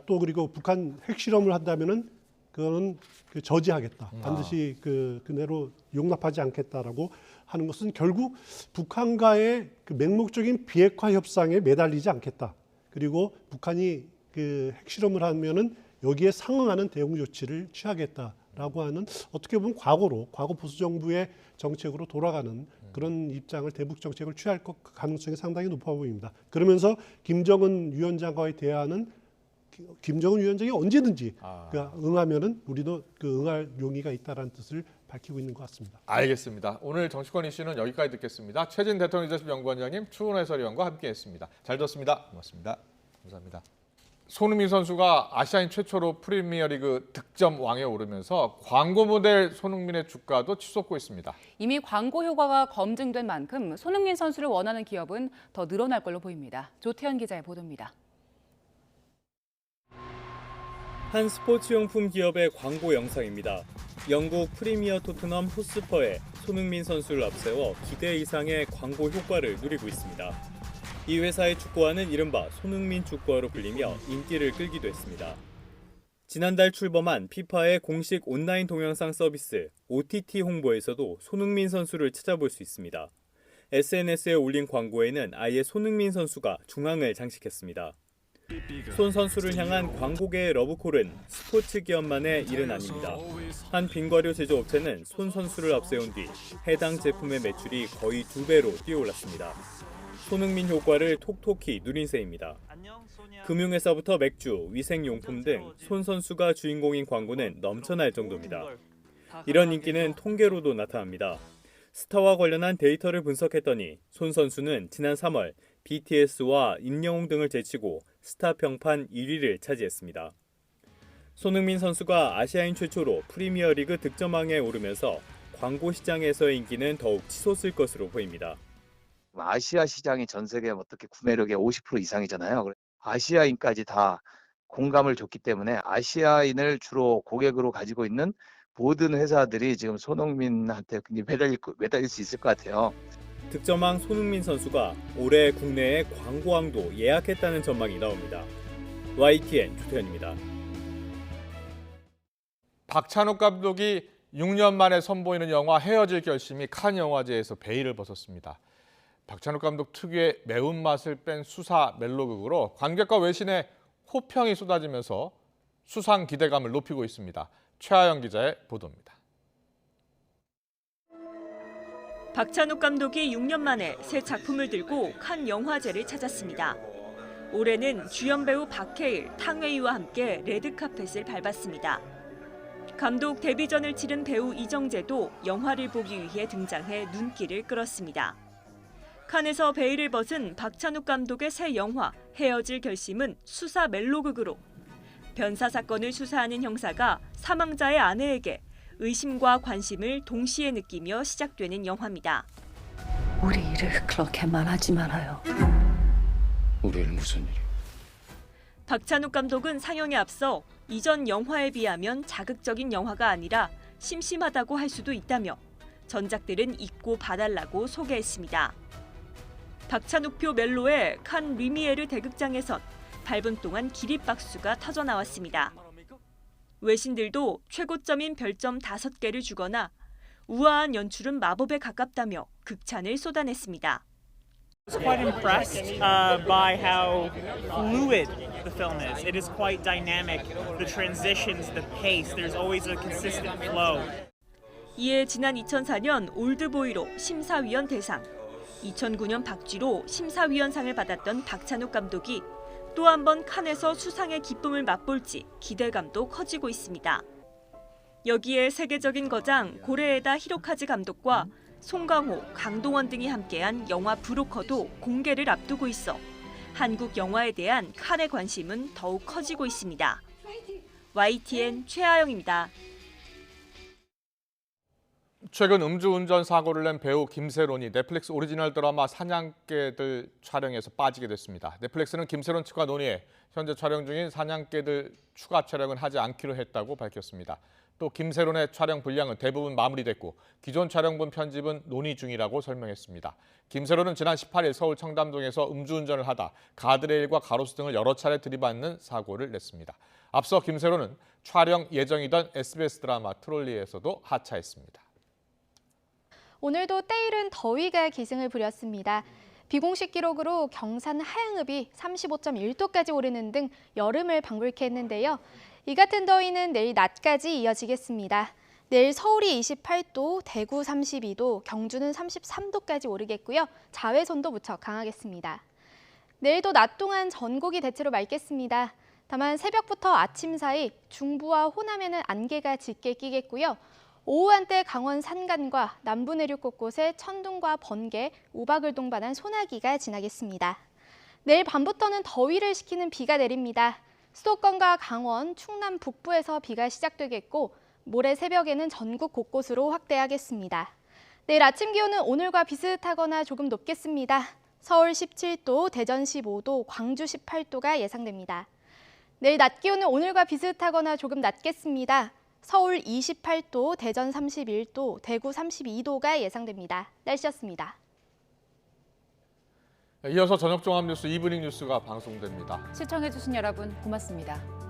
또 그리고 북한 핵실험을 한다면은 그거는 저지하겠다. 반드시 그대로 용납하지 않겠다라고 하는 것은 결국 북한과의 그 맹목적인 비핵화 협상에 매달리지 않겠다. 그리고 북한이 그 핵실험을 하면은 여기에 상응하는 대응 조치를 취하겠다라고 하는 어떻게 보면 과거 보수 정부의 정책으로 돌아가는 그런 입장을 대북 정책을 취할 가능성이 상당히 높아 보입니다. 그러면서 김정은 위원장과의 대화는 김정은 위원장이 언제든지 응하면은 우리도 그 응할 용의가 있다라는 뜻을 밝히고 있는 것 같습니다. 알겠습니다. 오늘 정치권 이슈는 여기까지 듣겠습니다. 최진 대통령 리더십 연구원장님, 추은호 해설위원과 함께했습니다. 잘 들었습니다. 고맙습니다. 감사합니다. 손흥민 선수가 아시아인 최초로 프리미어리그 득점 왕에 오르면서 광고 모델 손흥민의 주가도 치솟고 있습니다. 이미 광고 효과가 검증된 만큼 손흥민 선수를 원하는 기업은 더 늘어날 걸로 보입니다. 조태현 기자의 보도입니다. 한 스포츠용품 기업의 광고 영상입니다. 영국 프리미어 토트넘 호스퍼에 손흥민 선수를 앞세워 기대 이상의 광고 효과를 누리고 있습니다. 이 회사의 축구화는 이른바 손흥민 축구화로 불리며 인기를 끌기도 했습니다. 지난달 출범한 피파의 공식 온라인 동영상 서비스 OTT 홍보에서도 손흥민 선수를 찾아볼 수 있습니다. SNS에 올린 광고에는 아예 손흥민 선수가 중앙을 장식했습니다. 손 선수를 향한 광고계의 러브콜은 스포츠 기업만의 일은 아닙니다. 한 빙과류 제조업체는 손 선수를 앞세운 뒤 해당 제품의 매출이 거의 2배로 뛰어올랐습니다. 손흥민 효과를 톡톡히 누린 셈입니다. 금융회사부터 맥주, 위생용품 등 손 선수가 주인공인 광고는 넘쳐날 정도입니다. 이런 인기는 통계로도 나타납니다. 스타와 관련한 데이터를 분석했더니 손 선수는 지난 3월 BTS와 임영웅 등을 제치고 스타 평판 1위를 차지했습니다. 손흥민 선수가 아시아인 최초로 프리미어리그 득점왕에 오르면서 광고 시장에서의 인기는 더욱 치솟을 것으로 보입니다. 아시아 시장이 전 세계 어떻게 구매력의 50% 이상이잖아요. 아시아인까지 다 공감을 줬기 때문에 아시아인을 주로 고객으로 가지고 있는 모든 회사들이 지금 손흥민한테 매달릴 수 있을 것 같아요. 득점왕 손흥민 선수가 올해 국내에 광고왕도 예약했다는 전망이 나옵니다. YTN 조태현입니다. 박찬욱 감독이 6년 만에 선보이는 영화 헤어질 결심이 칸 영화제에서 베일을 벗었습니다. 박찬욱 감독 특유의 매운맛을 뺀 수사 멜로극으로 관객과 외신의 호평이 쏟아지면서 수상 기대감을 높이고 있습니다. 최하영 기자의 보도입니다. 박찬욱 감독이 6년 만에 새 작품을 들고 칸 영화제를 찾았습니다. 올해는 주연 배우 박해일, 탕웨이와 함께 레드카펫을 밟았습니다. 감독 데뷔전을 치른 배우 이정재도 영화를 보기 위해 등장해 눈길을 끌었습니다. 칸에서 베일을 벗은 박찬욱 감독의 새 영화 헤어질 결심은 수사 멜로극으로 변사 사건을 수사하는 형사가 사망자의 아내에게 의심과 관심을 동시에 느끼며 시작되는 영화입니다. 우리 일을 그렇게 말하지 말아요. 우리를 무슨 일이? 박찬욱 감독은 상영에 앞서 이전 영화에 비하면 자극적인 영화가 아니라 심심하다고 할 수도 있다며 전작들은 잊고 봐달라고 소개했습니다. 박찬욱표 멜로의 칸 리미에르 대극장에선 8분 동안 기립박수가 터져나왔습니다. 외신들도 최고점인 별점 5개를 주거나 우아한 연출은 마법에 가깝다며 극찬을 쏟아냈습니다. I was quite impressed by how fluid the film is. It is quite dynamic. The transitions, the pace, there's always a consistent flow. 이에 지난 2004년 올드보이로 심사위원 대상, 2009년 박쥐로 심사위원상을 받았던 박찬욱 감독이 또 한 번 칸에서 수상의 기쁨을 맛볼지 기대감도 커지고 있습니다. 여기에 세계적인 거장 고레에다 히로카즈 감독과 송강호, 강동원 등이 함께한 영화 브로커도 공개를 앞두고 있어 한국 영화에 대한 칸의 관심은 더욱 커지고 있습니다. YTN 최아영입니다. 최근 음주운전 사고를 낸 배우 김세론이 넷플릭스 오리지널 드라마 사냥개들 촬영에서 빠지게 됐습니다. 넷플릭스는 김세론 측과 논의해 현재 촬영 중인 사냥개들 추가 촬영은 하지 않기로 했다고 밝혔습니다. 또 김세론의 촬영 분량은 대부분 마무리됐고 기존 촬영분 편집은 논의 중이라고 설명했습니다. 김세론은 지난 18일 서울 청담동에서 음주운전을 하다 가드레일과 가로수 등을 여러 차례 들이받는 사고를 냈습니다. 앞서 김세론은 촬영 예정이던 SBS 드라마 트롤리에서도 하차했습니다. 오늘도 때이른 더위가 기승을 부렸습니다. 비공식 기록으로 경산 하양읍이 35.1도까지 오르는 등 여름을 방불케 했는데요. 이 같은 더위는 내일 낮까지 이어지겠습니다. 내일 서울이 28도, 대구 32도, 경주는 33도까지 오르겠고요. 자외선도 무척 강하겠습니다. 내일도 낮 동안 전국이 대체로 맑겠습니다. 다만 새벽부터 아침 사이 중부와 호남에는 안개가 짙게 끼겠고요. 오후 한때 강원 산간과 남부 내륙 곳곳에 천둥과 번개, 우박을 동반한 소나기가 지나겠습니다. 내일 밤부터는 더위를 식히는 비가 내립니다. 수도권과 강원, 충남 북부에서 비가 시작되겠고 모레 새벽에는 전국 곳곳으로 확대하겠습니다. 내일 아침 기온은 오늘과 비슷하거나 조금 높겠습니다. 서울 17도, 대전 15도, 광주 18도가 예상됩니다. 내일 낮 기온은 오늘과 비슷하거나 조금 낮겠습니다. 서울 28도, 대전 31도, 대구 32도가 예상됩니다. 날씨였습니다. 이어서 저녁 종합 뉴스 이브닝 뉴스가 방송됩니다. 시청해주신 여러분 고맙습니다.